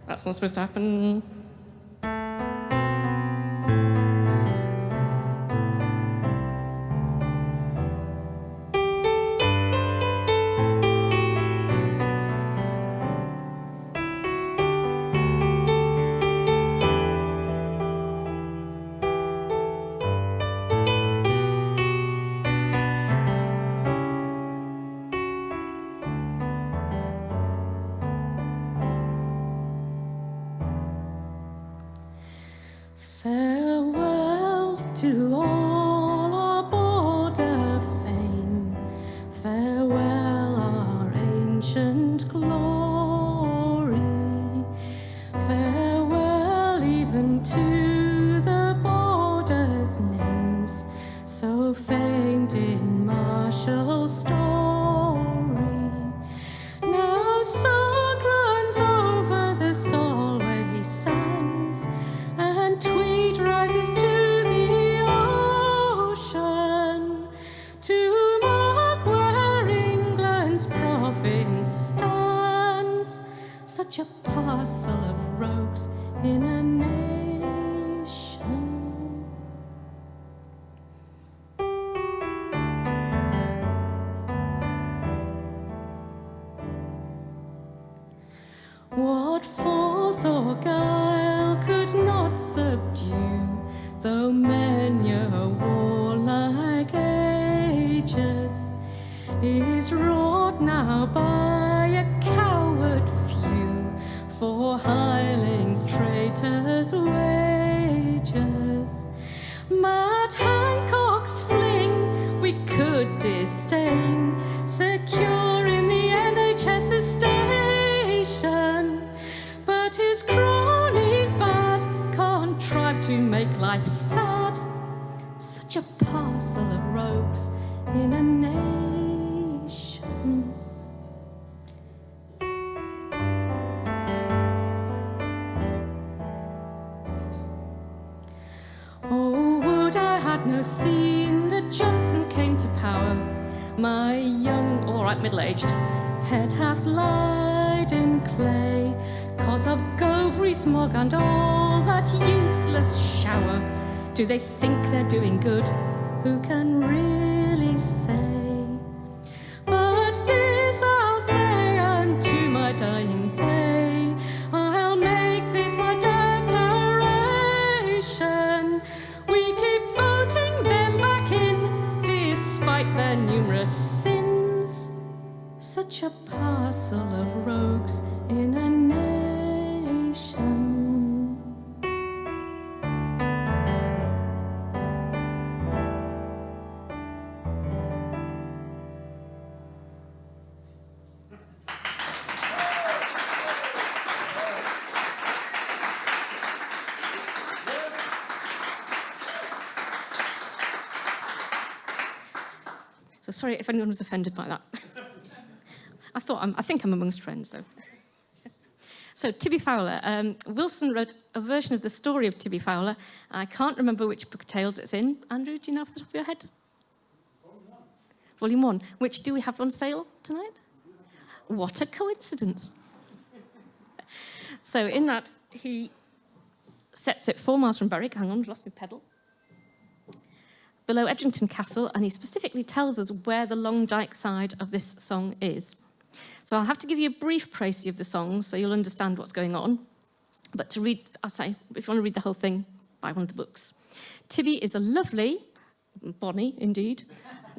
That's not supposed to happen. Farewell to all our border fame, farewell our ancient glory, farewell even to the borders' names, so famed in martial story. Now song runs over the Solway sands, and Tweed rises to the ocean, to mark where England's province stands, such a parcel of rogues in a nation. What force or guile could not subdue, though many a warlike ages is wrought now by a coward few, for hirelings, traitors' wages. Mad Hancock's fling we could disdain, secure in the NHS's station, but his cronies bad contrive to make life sad, such a parcel of rogues in a nation. Oh, would I had no seen that Johnson came to power, my young, all right, middle-aged head hath lied in clay, cause of Govry smog and all that useless shower. Do they think they're doing good? Who can really say? But this I'll say unto my dying day, I'll make this my declaration: we keep voting them back in, despite their numerous sins. Such a parcel of rogues in a nation. So sorry if anyone was offended by that. I think I'm amongst friends, though. So, Tibby Fowler. Wilson wrote a version of the story of Tibby Fowler. I can't remember which book of tales it's in. Andrew, do you know off the top of your head? Volume 1. Which do we have on sale tonight? What a coincidence. So, in that, he sets it 4 miles from Berwick. Hang on, lost my pedal. Below Edrington Castle, and he specifically tells us where the Long Dyke side of this song is. So I'll have to give you a brief précis of the song so you'll understand what's going on. But to read, I'll say, if you want to read the whole thing, buy one of the books. Tibby is a lovely, bonny indeed,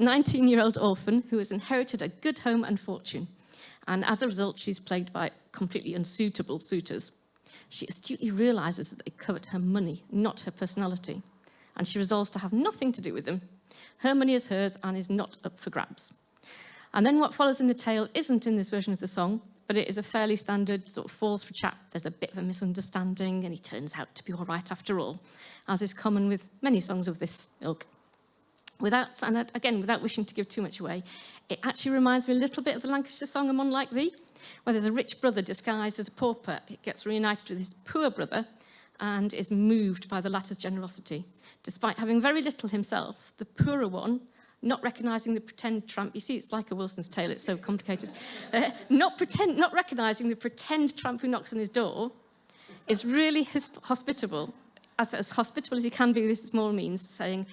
19-year-old orphan who has inherited a good home and fortune. And as a result, she's plagued by completely unsuitable suitors. She astutely realises that they covet her money, not her personality. And she resolves to have nothing to do with them. Her money is hers and is not up for grabs. And then what follows in the tale isn't in this version of the song, but it is a fairly standard sort of falls for chap. There's a bit of a misunderstanding, and he turns out to be all right after all, as is common with many songs of this ilk. Without wishing to give too much away, it actually reminds me a little bit of the Lancashire song "I'm On Like Thee," where there's a rich brother disguised as a pauper. He gets reunited with his poor brother and is moved by the latter's generosity. Despite having very little himself, the poorer one, not recognising the pretend tramp, you see, it's like a Wilson's tale, it's so complicated, not recognising the pretend tramp who knocks on his door, is really hospitable, as hospitable as he can be with his small means, saying,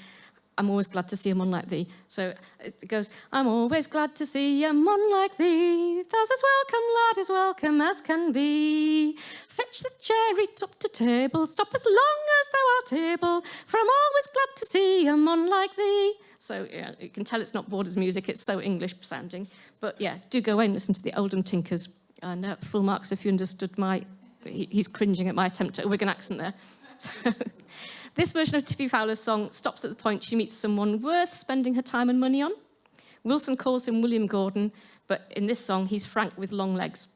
I'm always glad to see a mon like thee. So it goes, I'm always glad to see a mon like thee. Thou's as welcome, lad, as welcome as can be. Fetch the cherry top to table, stop as long as thou art able, for I'm always glad to see a mon like thee. So yeah, you can tell it's not Borders music, it's so English sounding. But yeah, do go away and listen to the Oldham Tinkers. And full marks if you understood he's cringing at my attempt at a Wigan accent there. So, This version of Tibby Fowler's song stops at the point she meets someone worth spending her time and money on. Wilson calls him William Gordon, but in this song, he's Frank with long legs.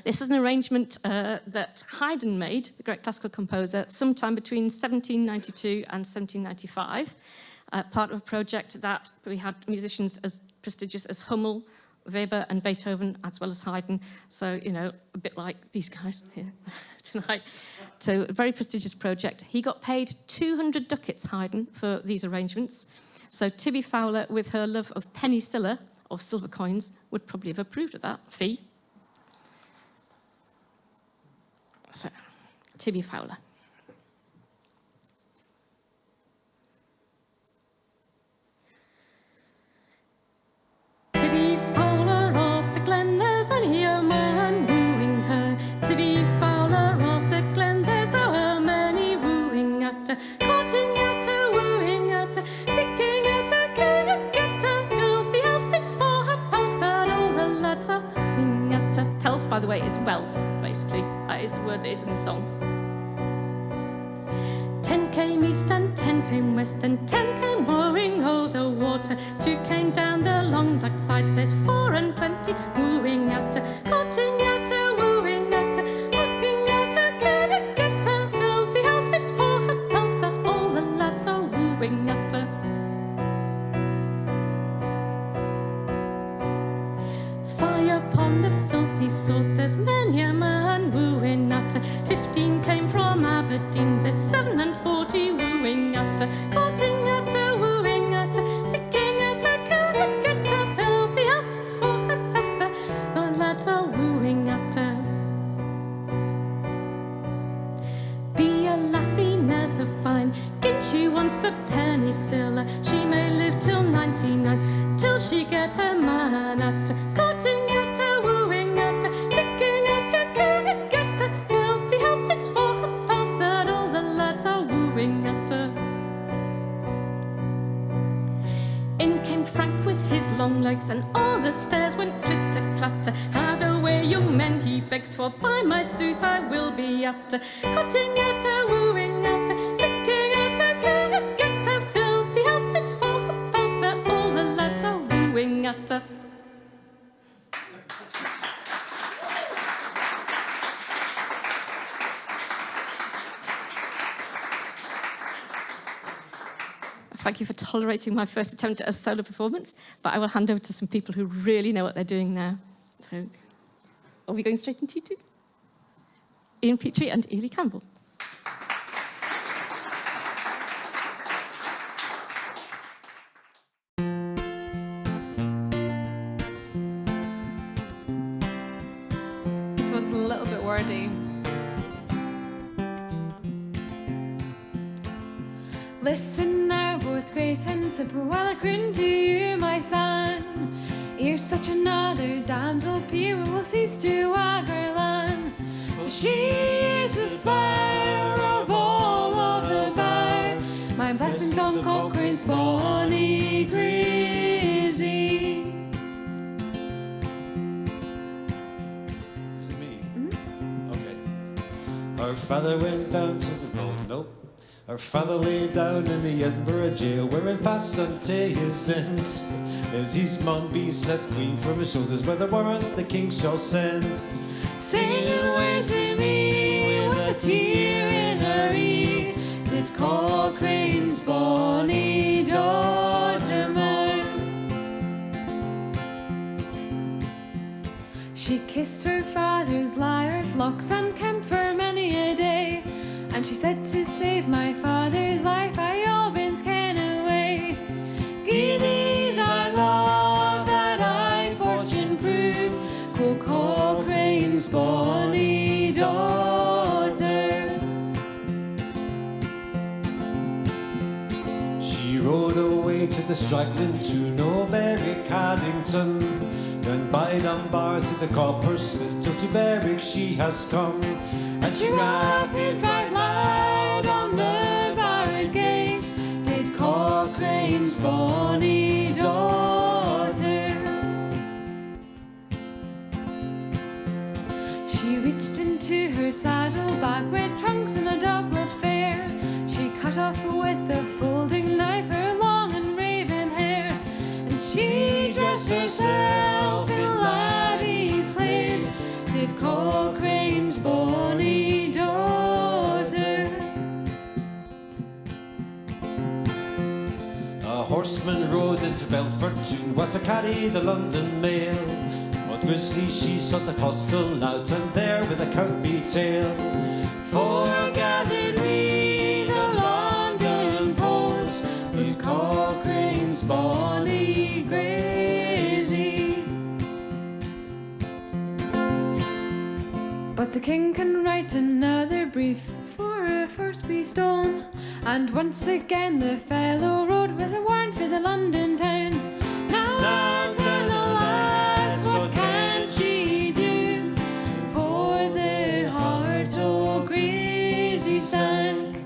This is an arrangement that Haydn made, the great classical composer, sometime between 1792 and 1795, part of a project that we had musicians as prestigious as Hummel, Weber and Beethoven, as well as Haydn. So, you know, a bit like these guys here tonight. So a very prestigious project. He got paid 200 ducats, Haydn, for these arrangements. So Tibby Fowler, with her love of penny siller, or silver coins, would probably have approved of that fee. So, Tibby Fowler. Tibby Fowler of the glen, there's many a man wooing her. Tibby Fowler of the glen, there's so many wooing at her, courting at her, wooing at her, seeking at her, cannot get her, filthy outfits for her pelf, that all the lads are wooing at her. Pelf, by the way, is wealth, basically. That is the word that is in the song. 10 came east and 10 came west and 10 came roaring o'er the water. 2 came down the long black side, there's 4 and 20 wooing at her, courting at her, wooing at her, looking at her, cannot get her, filthy outfits for her pelf, that all the lads are wooing at her. Fire upon the filthy sword, there's many a man wooing at her. 15 came from Aberdeen, there's 7 and 40 wooing at her, courting at her, wooing at her, seeking at her, cannot get her, filthy outfits for herself, the lads are wooing at her. Be a lassie ne'er so fine, gin she wants the penny siller, she may live till 99, till she get a man at her, courting at her, wooing at her, seeking at her, cannot get her, filthy outfits for her pelf, that all the lads are wooing at her. In came Frank with his long legs, and all the stairs went clitter-clatter. Had away, young men, he begs, for by my sooth I will be at her, courting at her, wooing at her, seeking at her, cannot get her, filthy outfits for her pelf, that all the lads are wooing at her. Thank you for tolerating my first attempt at a solo performance, but I will hand over to some people who really know what they're doing now. So, are we going straight into you two? Ian Petrie and Ely Campbell. This one's a little bit wordy. Listen now, both great and simple, while I croon to you, my son. Ere such another damsel peer will cease to wag her lan. For she is the flower of all of the bower, my blessings on Cochrane's bonny grizzy. Is it me? Okay. Our father went down to the road, nope. Our father lay down in the Edinburgh jail, wearing fast unto his sins. As his mount be set clean from his shoulders, where the warrant the king shall send. Singing ways with me, with a tear in her ear, did Cochrane's bonny daughter mourn. She kissed her father's lyred locks and kempt for many a day, and she said, to save my father's life, I all been ken away. Give thee thy love, that I fortune prove, Cochrane's bonny daughter. She rode away to the straggling tune o' Berwick Haddington, then by Dunbar to the Coppersmith, till to Berwick she has come. And she rapid cried loud on the barred gate, did Cochrane's bonny daughter. She reached into her her saddlebag with trunks and a doublet fair. She cut off with a folding knife her long and raven hair, and she dressed herself in laddie's place, did Cochraine's bonny daughter. A horseman rode into Belfort to what to carry the London mail. Maud Grizzly she sought the postal out, and there with a couthy tale Foregathered we the London post was Cochraine's bonny Grazie. But the king can write another brief for a first be stone, and once again the fellow rode with a warrant for the London town. Now tell the lads what can she do, for the heart o' Grazie sank.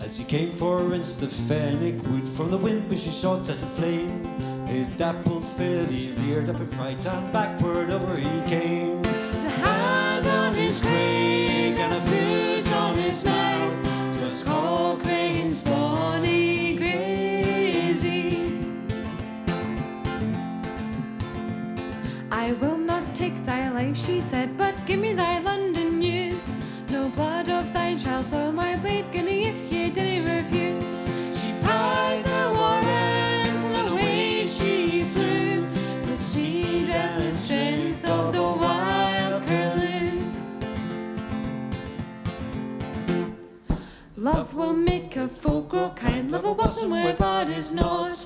as he came for insta Fenwick Wood. From the wind which he shot at a flame, his dappled filly reared up in fright, and backward over he came. A hand on his craig and a foot on his mouth, 'twas Cochraine's bonny Grazie. I will not take thy life, she said, but give me thy London news. No blood of thine shall soil my blade, guinea, if ye didn't refuse. She pried the warrant and away she flew, with speed and the strength of the wild curlew. Love will make a folk grow kind, love will blossom where bud is not.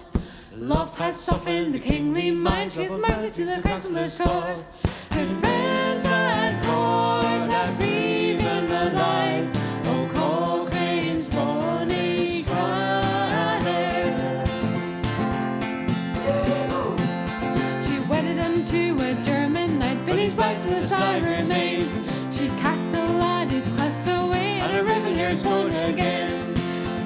Love has softened the kingly mind, she has mercy to the counsellor's court. Her friends at court have breathed the life of Cochraine's bonny father. She wedded unto a German knight, been his wife to the siren maid. She cast the laddie's clouts away, and her raven hair is grown again.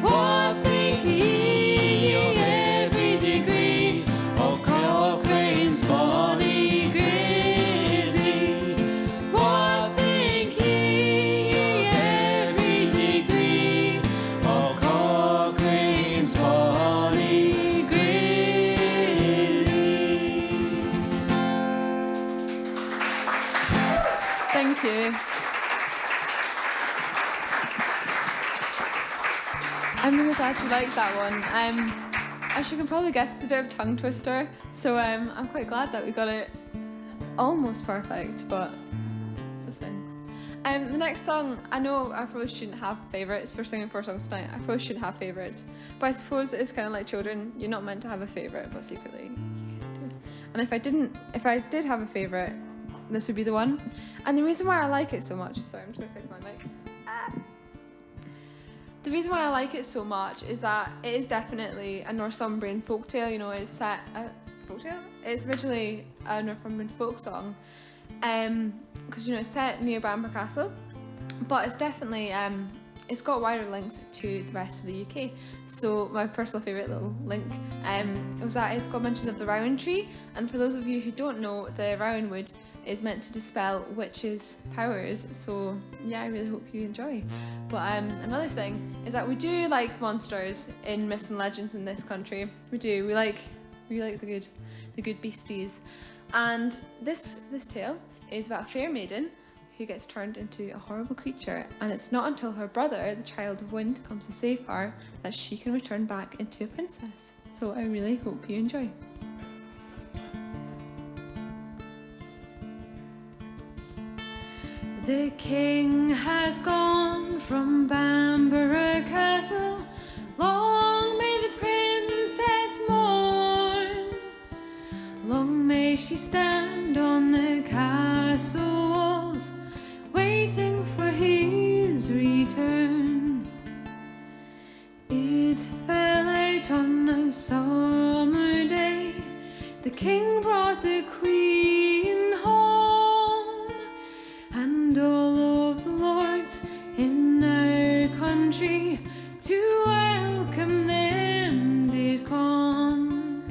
What think ye of every degree of Cochraine's bonny Grazie? What think ye every degree of Cochraine's bonny Grazie? Thank you. I'm really glad you liked that one. As you can probably guess, it's a bit of a tongue twister, so I'm quite glad that we got it almost perfect, but that's fine. The next song, I know I probably shouldn't have favourites for singing 4 songs tonight. I probably shouldn't have favourites, but I suppose it's kind of like children. You're not meant to have a favourite, but secretly you do. And if I did have a favourite, this would be the one. And the reason why I like it so much, sorry, I'm just going to fix my mic. The reason why I like it so much is that it is definitely a Northumbrian folktale. You know, it's set folktale. It's originally a Northumbrian folk song, because you know it's set near Bamburgh Castle, but it's definitely it's got wider links to the rest of the UK. So my personal favourite little link was that it's got mentions of the rowan tree, and for those of you who don't know, the rowan wood is meant to dispel witches' powers, so yeah, I really hope you enjoy. But another thing is that we do like monsters in myths and legends in this country. We do. We like the good beasties. And this tale is about a fair maiden who gets turned into a horrible creature, and it's not until her brother, the Child of Wind, comes to save her that she can return back into a princess. So I really hope you enjoy. The king has gone from Bamburgh Castle. Long may the princess mourn. Long may she stand on the castle walls, waiting for his return. It fell out on a summer day. The king brought the queen home, and all of the lords in our country to welcome them did come.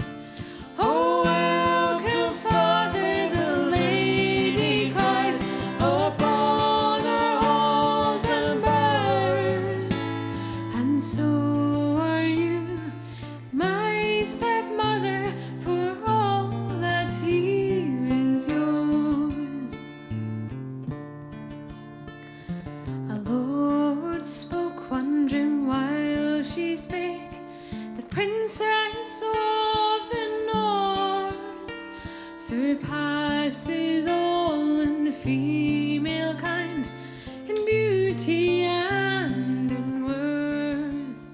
Oh, welcome, Father, the Lady surpasses all in female kind, in beauty and in worth.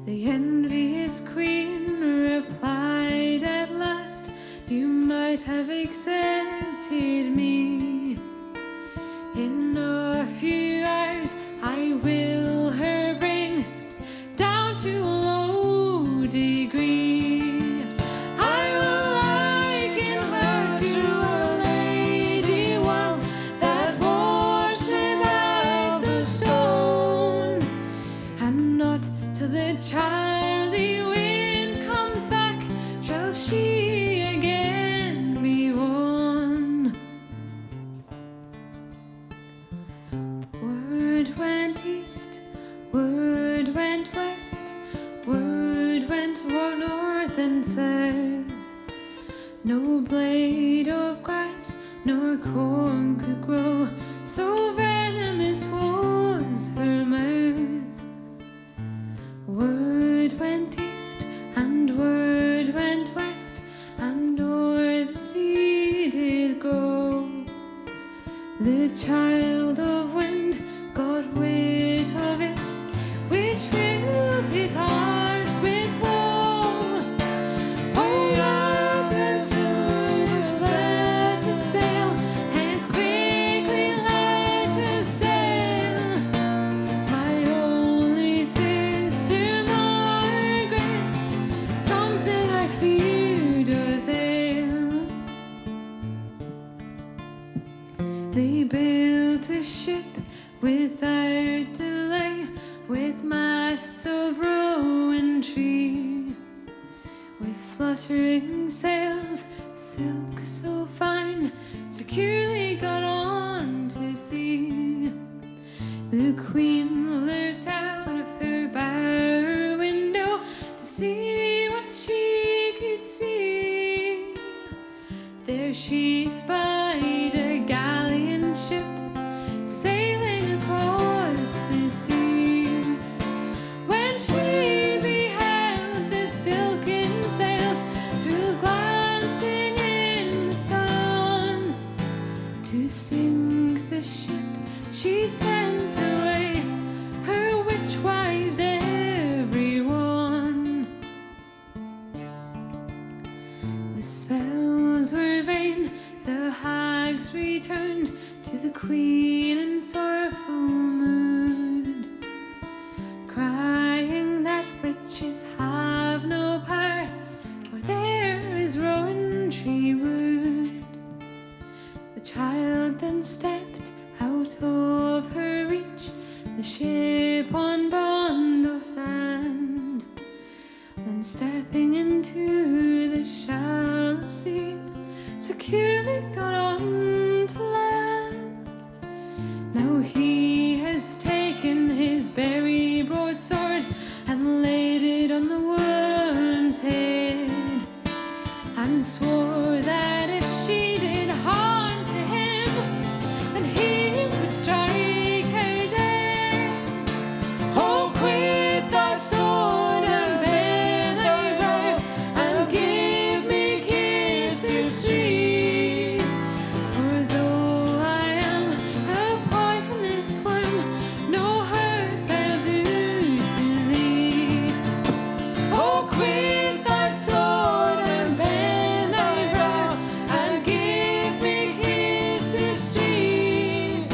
The envious queen replied at last, you might have accepted me. In a few hours I will her bring down to a low degree. I will liken her to a lady one that walks about the stone, and not till the childy wind comes back shall she again be won. Word went east, word went west, word went north and south. No blade of grass nor corn could grow, so venomous was her mouth. Word went east and word went west, and o'er the sea did go. The child of wind got wit of it, which filled his heart with woe. Oh, out and through this let us sail, and quickly let us sail. My only sister Margaret, something I feared doth ail. They built a ship without delay, with masts of rowan tree, with fluttering sails, silk so fine, securely got on to sea. The queen looked out of her bower window to see what she could see. There she spied a galleon ship sailing across the sea. When she beheld the silken sails full glancing in the sun, to sink the ship she sent away her witch wives every one. The spells were vain, the hags returned to the queen in sorrowful mood, crying that witches have no power, for there is rowan tree wood. The child then stepped out of her reach, the ship on bond of sand, then stepping into the shallow sea, securely got on to land. Now he has taken his very broadsword and laid it on the worm's head, and swore that if she did harm to him, then he would strike her dead. Oh, quit thy sword and bear thy brow, and give me kisses sweet. For though I am a poisonous worm, no hurt I'll do to thee. Oh, quit thy sword and bend thy brow, and give me kisses sweet.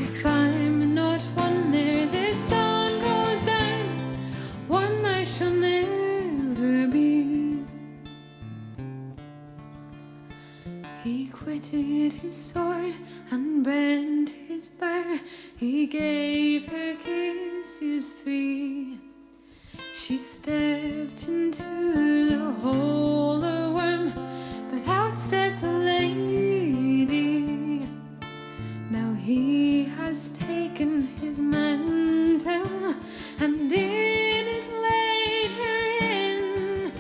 If I'm not one ere the sun goes down, one I shall never be. He quitted his sword and bent his bow, he gave her kisses 3. She stepped into the hole a worm, but out stepped a lady. Now he has taken his mantle, and in it laid her in,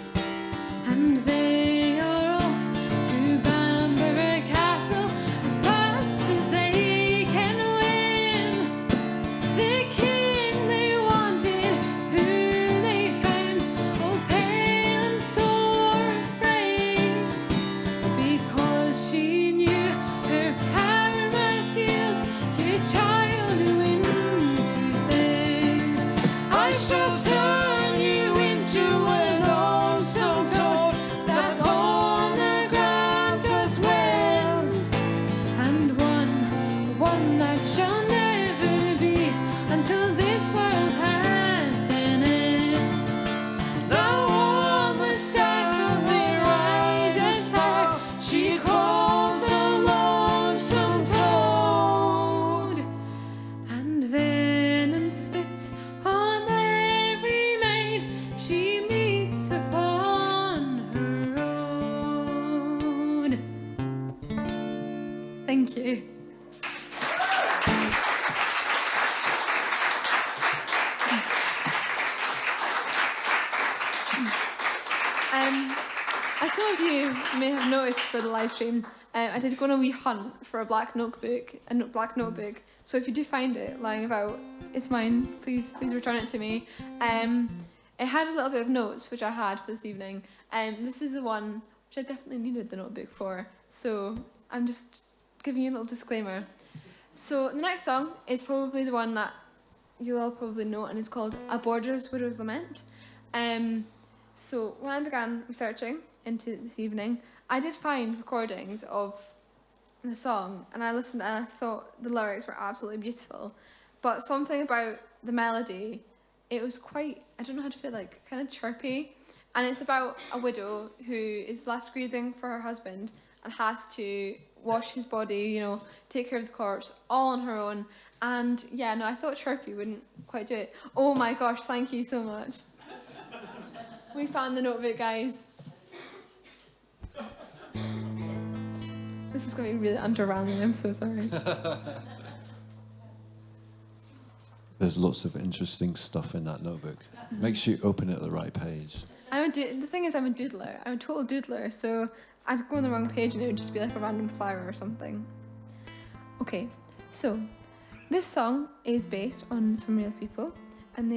and they are off to Bamburgh Castle as fast as they can win. The king they wanted, who they found, all pale and sore afraid. Thank you. As some of you may have noticed for the live stream, I did go on a wee hunt for a black notebook. So if you do find it lying about, it's mine. Please return it to me. It had a little bit of notes which I had for this evening. This is the one which I definitely needed the notebook for. So I'm just giving you a little disclaimer. So the next song is probably the one that you'll all probably know, and it's called A Border's Widow's Lament. So when I began researching into this evening, I did find recordings of the song, and I listened and I thought the lyrics were absolutely beautiful. But something about the melody, it was quite, I don't know how to feel, like kind of chirpy. And it's about a widow who is left grieving for her husband and has to wash his body, you know, take care of the corpse, all on her own. And yeah, no, I thought chirpy wouldn't quite do it. Oh my gosh, thank you so much. We found the notebook, guys. This is going to be really underwhelming, I'm so sorry. There's lots of interesting stuff in that notebook. Make sure you open it at the right page. The thing is, I'm a doodler. I'm a total doodler, so I'd go on the wrong page and it would just be like a random flower or something. Okay, so this song is based on some real people, and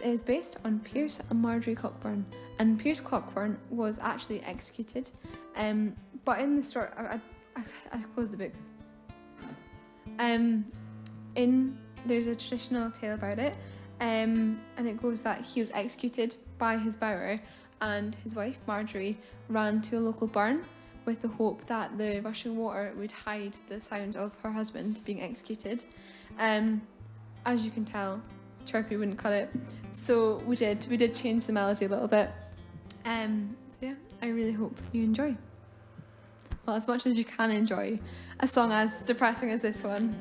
is based on Pierce and Marjorie Cockburn. And Pierce Cockburn was actually executed, but in the story, I closed the book. There's a traditional tale about it, and it goes that he was executed by his bower, and his wife Marjorie ran to a local barn with the hope that the rushing water would hide the sounds of her husband being executed. As you can tell, chirpy wouldn't cut it, so we did change the melody a little bit. So yeah, I really hope you enjoy. Well, as much as you can enjoy a song as depressing as this one.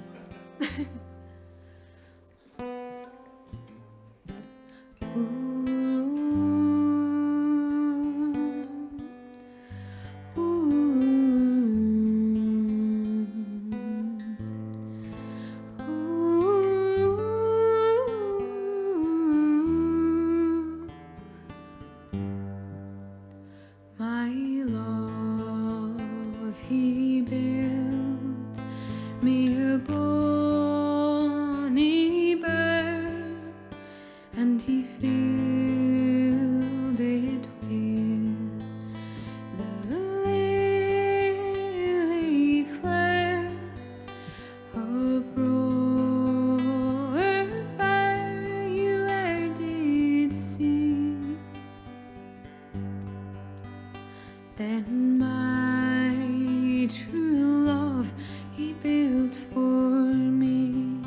My love, he built me a bonny bower, and he filled it with the lily flower. A broad bower you e'er did see. Then my true love he built for me.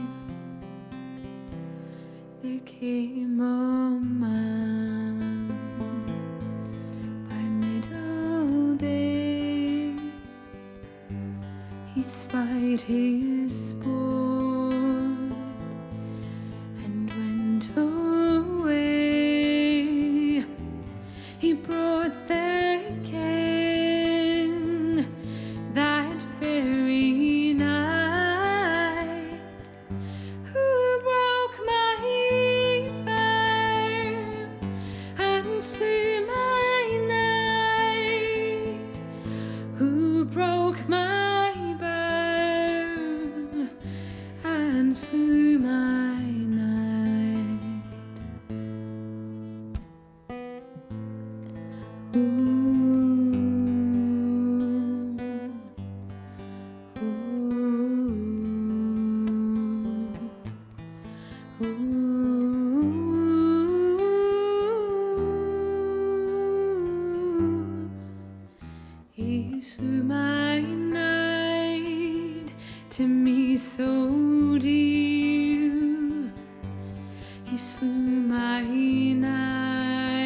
There came a man by middle day. He spied his sport and went away. He brought the king that very night, who broke my bow and slew my knight, who broke my bow and slew my knight. He slew my knight, to me so dear. He slew my knight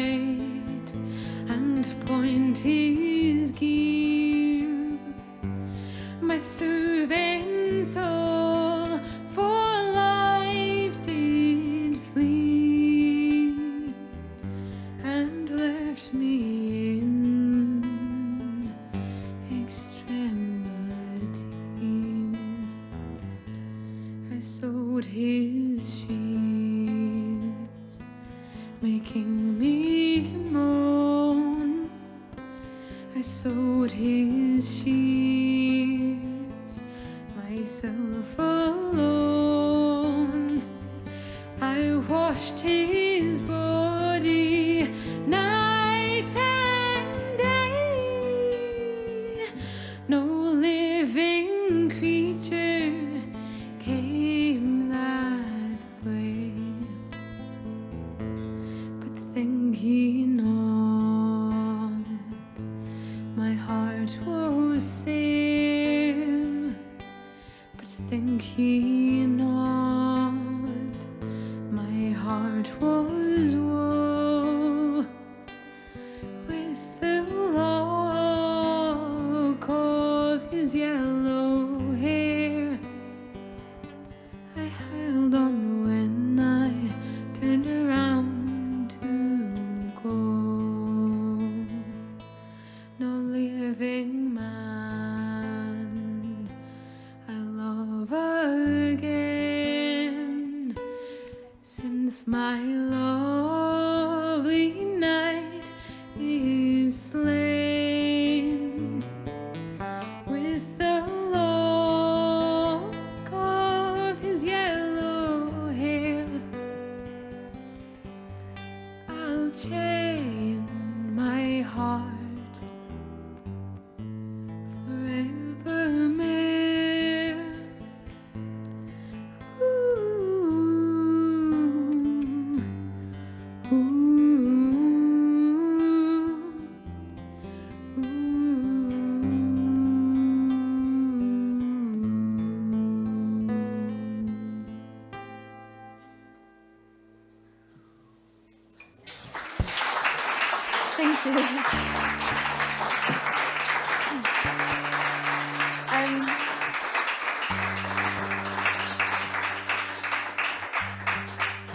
and point his gear. My soothing soul for life did flee, and left me in extremity. sewed his shears, making me moan. I sewed his shears, myself alone. I washed his body night and day. No living creature came that way. But think ye not, my heart was sere. But think ye not, my heart was woe. With the lock of his yellow hair, I held on when I turned around to go. No living man I love again, since my lovely knight is slain. With the lock of his yellow hair, I'll chain my heart forevermore. Thank you.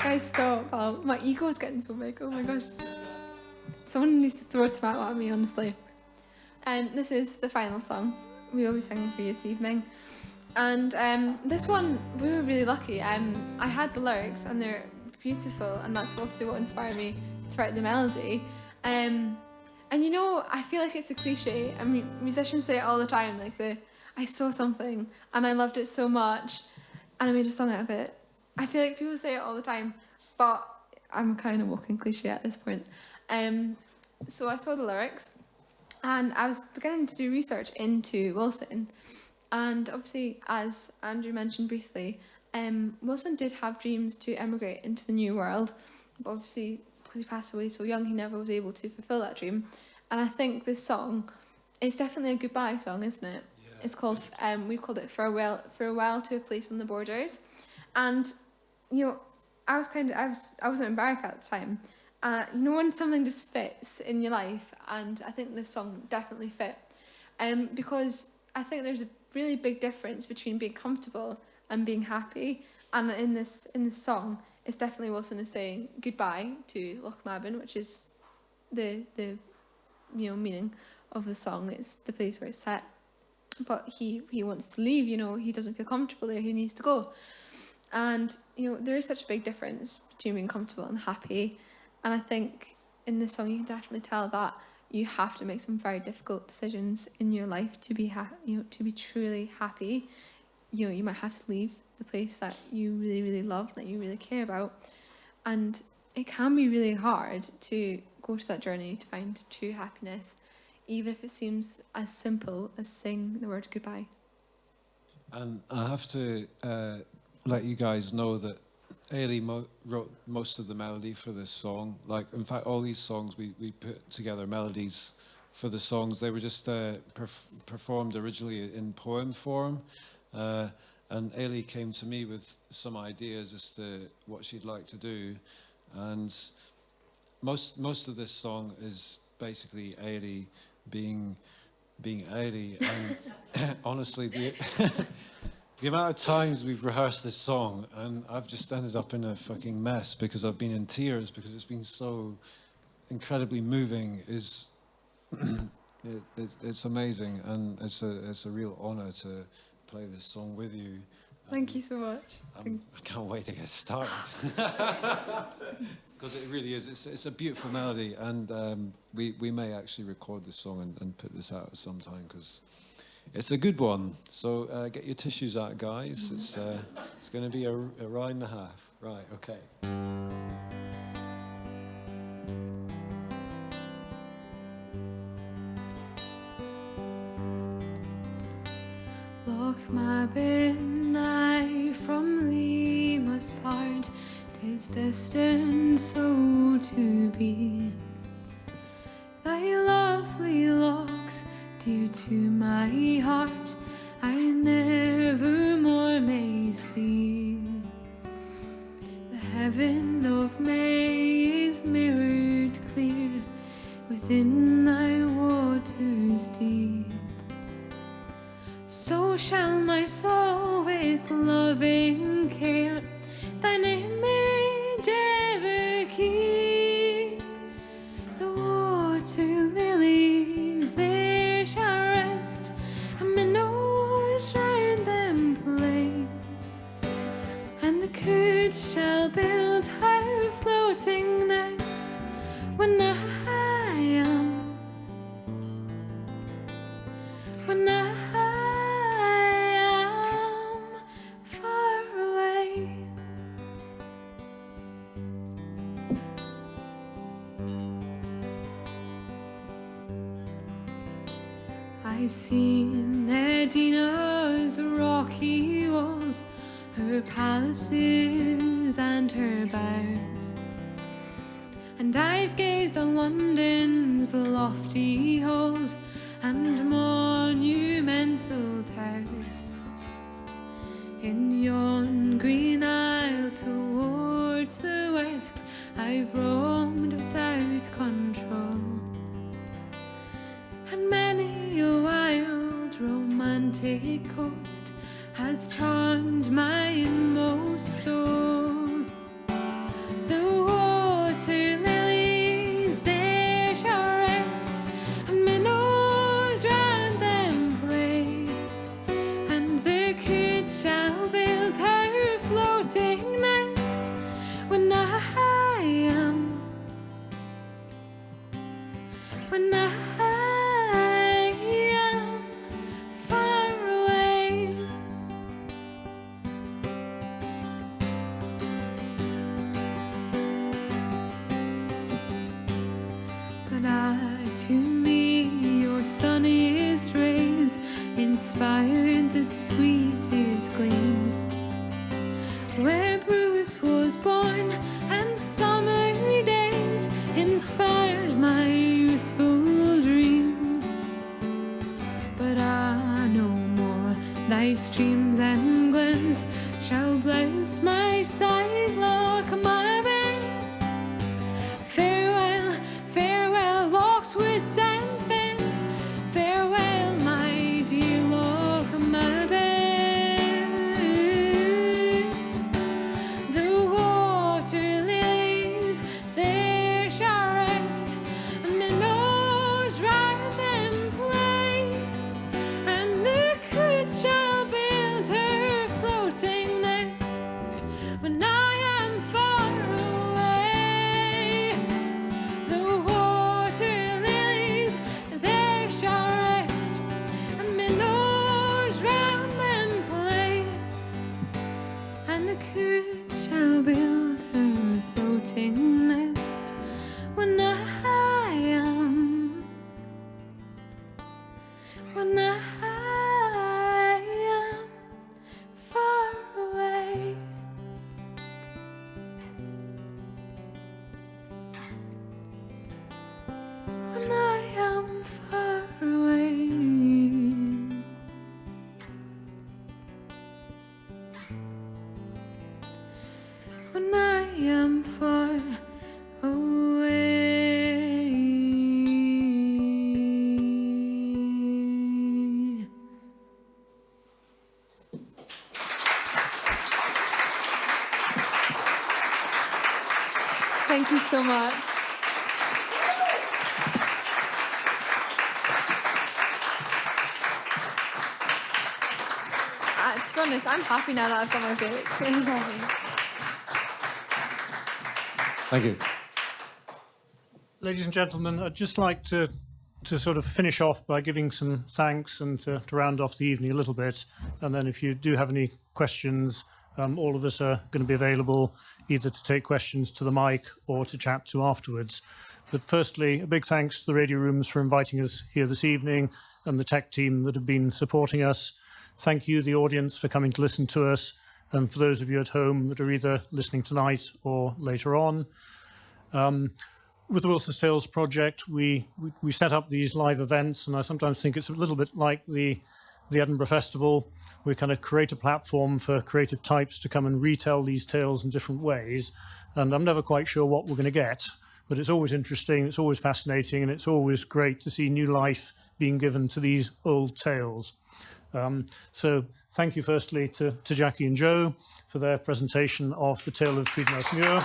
Guys, stop. Oh, my ego's getting so big. Oh my gosh. Someone needs to throw a tomato at me, honestly. This is the final song we will be singing for you this evening. And this one, we were really lucky. I had the lyrics and they're beautiful, and that's obviously what inspired me to write the melody. And you know, I feel like it's a cliche. I mean, musicians say it all the time, like I saw something and I loved it so much and I made a song out of it. I feel like people say it all the time, but I'm kind of walking cliche at this point. So I saw the lyrics and I was beginning to do research into Wilson. And obviously, as Andrew mentioned briefly, Wilson did have dreams to emigrate into the New World, but obviously, because he passed away so young, he never was able to fulfill that dream. And I think this song is definitely a goodbye song, isn't it? Yeah. It's called, we've called it Farewell to a Place on the Borders. And, you know, I wasn't in Barrack at the time. You know, when something just fits in your life, and I think this song definitely fit. Because I think there's a really big difference between being comfortable and being happy. And in this song, it's definitely Wilson is saying goodbye to Lochmaben, which is the meaning of the song. It's the place where it's set. But he wants to leave, you know, he doesn't feel comfortable there, he needs to go. And, you know, there is such a big difference between being comfortable and happy. And I think in this song you can definitely tell that you have to make some very difficult decisions in your life to be to be truly happy. You know, you might have to leave the place that you really, really love, that you really care about. And it can be really hard to go to that journey to find true happiness, even if it seems as simple as saying the word goodbye. And I have to let you guys know that Ailey wrote most of the melody for this song. Like, in fact, all these songs, we put together melodies for the songs. They were just performed originally in poem form. And Ailey came to me with some ideas as to what she'd like to do. And most of this song is basically Ailey being Ailey. And honestly, the amount of times we've rehearsed this song, and I've just ended up in a fucking mess because I've been in tears because it's been so incredibly moving. It's amazing, and it's a real honor to play this song with you. Thank you so much. I can't wait to get started. Because it really is. It's a beautiful melody, and we may actually record this song and put this out at some time, because it's a good one. So get your tissues out, guys. It's going to be a ride and a half. Right, okay. Loch my bin I from thee must part, 'tis destined so to be. Thy lovely locks, dear to my heart, I never more may see. The heaven of May is mirrored clear within thy waters deep. So shall my soul with loving care thine image ever keep. The water lilies there shall rest, and minnows round them play, and the coot shall build her floating nest when I am far away. I've seen Edina's rocky walls, her palaces and her bowers, and I've gazed on London's lofty halls and monumental towers. In yon green isle towards the west, I've roamed without control, and many a wild romantic coast has charmed my inmost soul. The water lilies there shall rest, and minnows round them play, and the coot shall build her floating nest when I am far away. But to me your sunniest rays inspired the sweetest gleams. Where Bruce was born and summer days inspired my youthful dreams. But no more thy streams and glens shall bless my sight, Loch my bay. Farewell, farewell, lochs, woods and fens, farewell, my dear Loch my bay. The water lilies there shall rest, and minnows round them play, and the coot shall build her floating nest when I am far away. The water lilies there shall rest, and minnows round them play, and the coot shall build her floating nest when I am far away. When I am far away. When I am far away. Thank you so much. To be honest, I'm happy now that I've got my book. It's lovely. Thank you. Ladies and gentlemen, I'd just like to sort of finish off by giving some thanks and to round off the evening a little bit. And then if you do have any questions, all of us are going to be available either to take questions to the mic or to chat to afterwards. But firstly, a big thanks to the Radio Rooms for inviting us here this evening and the tech team that have been supporting us. Thank you, the audience, for coming to listen to us. And for those of you at home that are either listening tonight or later on. With the Wilson's Tales project, we set up these live events, and I sometimes think it's a little bit like the Edinburgh Festival. We kind of create a platform for creative types to come and retell these tales in different ways. And I'm never quite sure what we're going to get, but it's always interesting, it's always fascinating, and it's always great to see new life being given to these old tales. So thank you firstly to Jackie and Joe for their presentation of The Tale of Tweedmouse Muir.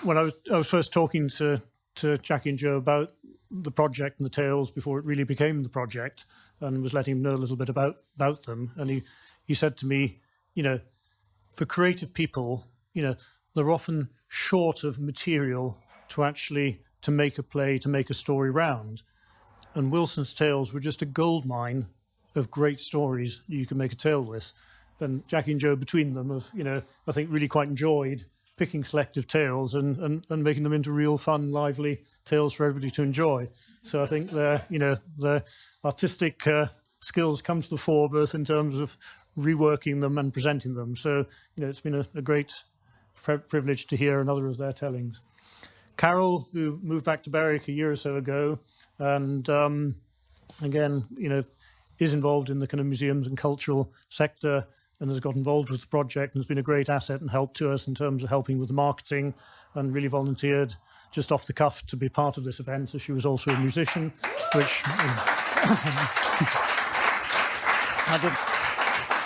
When I was first talking to Jackie and Joe about the project and the tales before it really became the project, and was letting him know a little bit about them, and he said to me, you know, for creative people, you know, they're often short of material to make a play, to make a story round. And Wilson's Tales were just a goldmine of great stories you can make a tale with. And Jackie and Joe, between them, have, you know, I think really quite enjoyed picking selective tales and making them into real fun, lively tales for everybody to enjoy. So I think the artistic skills come to the fore, both in terms of reworking them and presenting them. So, you know, it's been a great privilege to hear another of their tellings. Carol, who moved back to Berwick a year or so ago, and again, you know, is involved in the kind of museums and cultural sector, and has got involved with the project and has been a great asset and help to us in terms of helping with the marketing, and really volunteered just off the cuff to be part of this event. So she was also a musician, which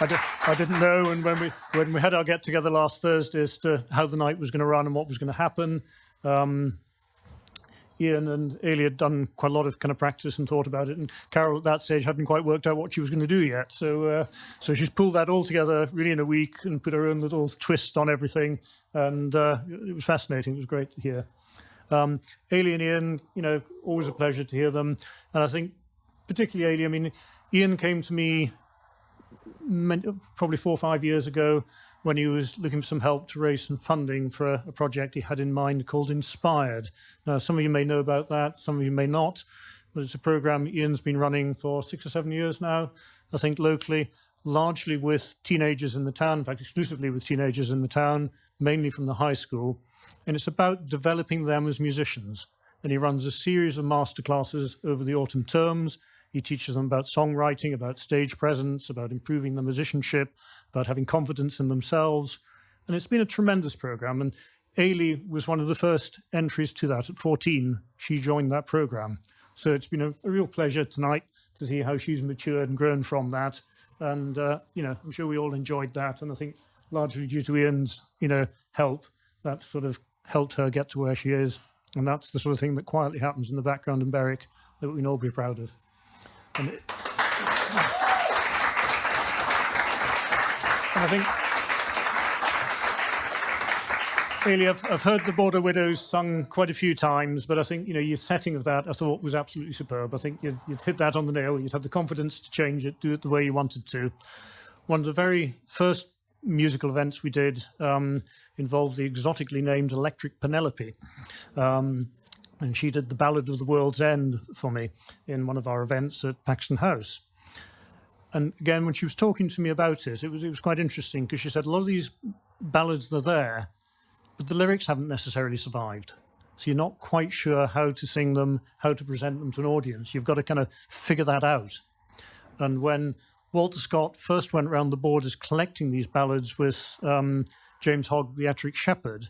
I didn't know. And when we had our get together last Thursday as to how the night was going to run and what was going to happen, Ian and Ailey had done quite a lot of kind of practice and thought about it, and Carol at that stage hadn't quite worked out what she was going to do yet. So she's pulled that all together really in a week and put her own little twist on everything, and it was fascinating. It was great to hear. Ailey and Ian, you know, always a pleasure to hear them. And I think particularly Ailey, I mean, Ian came to me probably 4 or 5 years ago when he was looking for some help to raise some funding for a project he had in mind called Inspired. Now, some of you may know about that, some of you may not, but it's a program Ian's been running for 6 or 7 years now, I think locally, largely with teenagers in the town, in fact, exclusively with teenagers in the town, mainly from the high school. And it's about developing them as musicians. And he runs a series of masterclasses over the autumn terms. He teaches them about songwriting, about stage presence, about improving their musicianship, about having confidence in themselves. And it's been a tremendous program. And Ailey was one of the first entries to that. At 14, she joined that program. So it's been a real pleasure tonight to see how she's matured and grown from that. And, you know, I'm sure we all enjoyed that. And I think largely due to Ian's, you know, help, that sort of helped her get to where she is. And that's the sort of thing that quietly happens in the background in Berwick that we can all be proud of. And I think, really, I've heard The Border Widows sung quite a few times, but I think, you know, your setting of that I thought was absolutely superb. I think you'd hit that on the nail. You'd had the confidence to change it, do it the way you wanted to. One of the very first musical events we did involved the exotically named Electric Penelope. And she did the Ballad of the World's End for me in one of our events at Paxton House. And again, when she was talking to me about it, it was quite interesting, because she said a lot of these ballads are there, but the lyrics haven't necessarily survived. So you're not quite sure how to sing them, how to present them to an audience. You've got to kind of figure that out. And when Walter Scott first went around the borders collecting these ballads with James Hogg, the Ettrick Shepherd,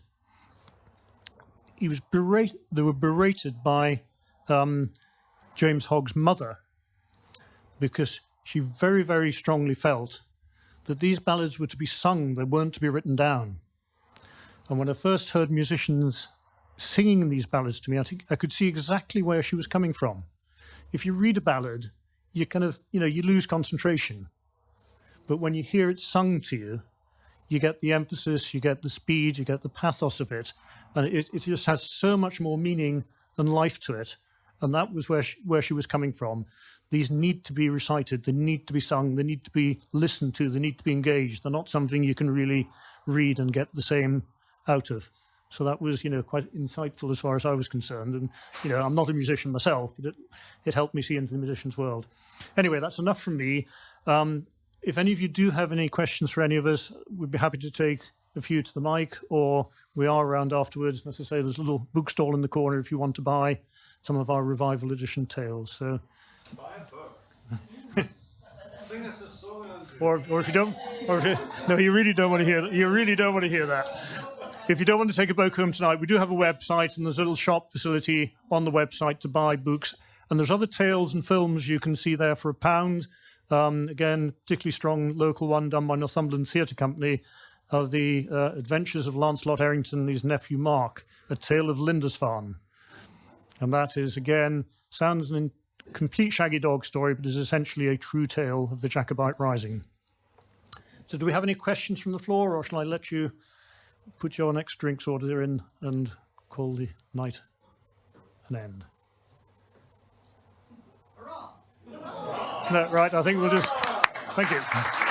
they were berated by James Hogg's mother, because she very, very strongly felt that these ballads were to be sung, they weren't to be written down. And when I first heard musicians singing these ballads to me, I could see exactly where she was coming from. if you read a ballad, you kind of, you lose concentration. But when you hear it sung to you, you get the emphasis, you get the speed, you get the pathos of it. And it just has so much more meaning and life to it. And that was where she was coming from. These need to be recited, they need to be sung, they need to be listened to, they need to be engaged. They're not something you can really read and get the same out of. So that was, quite insightful as far as I was concerned. And, I'm not a musician myself, but it helped me see into the musician's world. Anyway, that's enough from me. If any of you do have any questions for any of us, we'd be happy to take a few to the mic, or we are around afterwards. As I say, there's a little bookstall in the corner if you want to buy some of our revival edition tales. So, buy a book. Sing us a song, Andrew. or if you don't, no, you really don't want to hear that. You really don't want to hear that. If you don't want to take a book home tonight, we do have a website, and there's a little shop facility on the website to buy books. And there's other tales and films you can see there for £1. Again, particularly strong local one done by Northumberland Theatre Company, the Adventures of Lancelot Errington and his nephew Mark, A Tale of Lindisfarne. And that is, again, sounds an complete Shaggy Dog story, but is essentially a true tale of the Jacobite Rising. So do we have any questions from the floor, or shall I let you put your next drinks order in and call the night an end? No, right, I think we'll just... Thank you.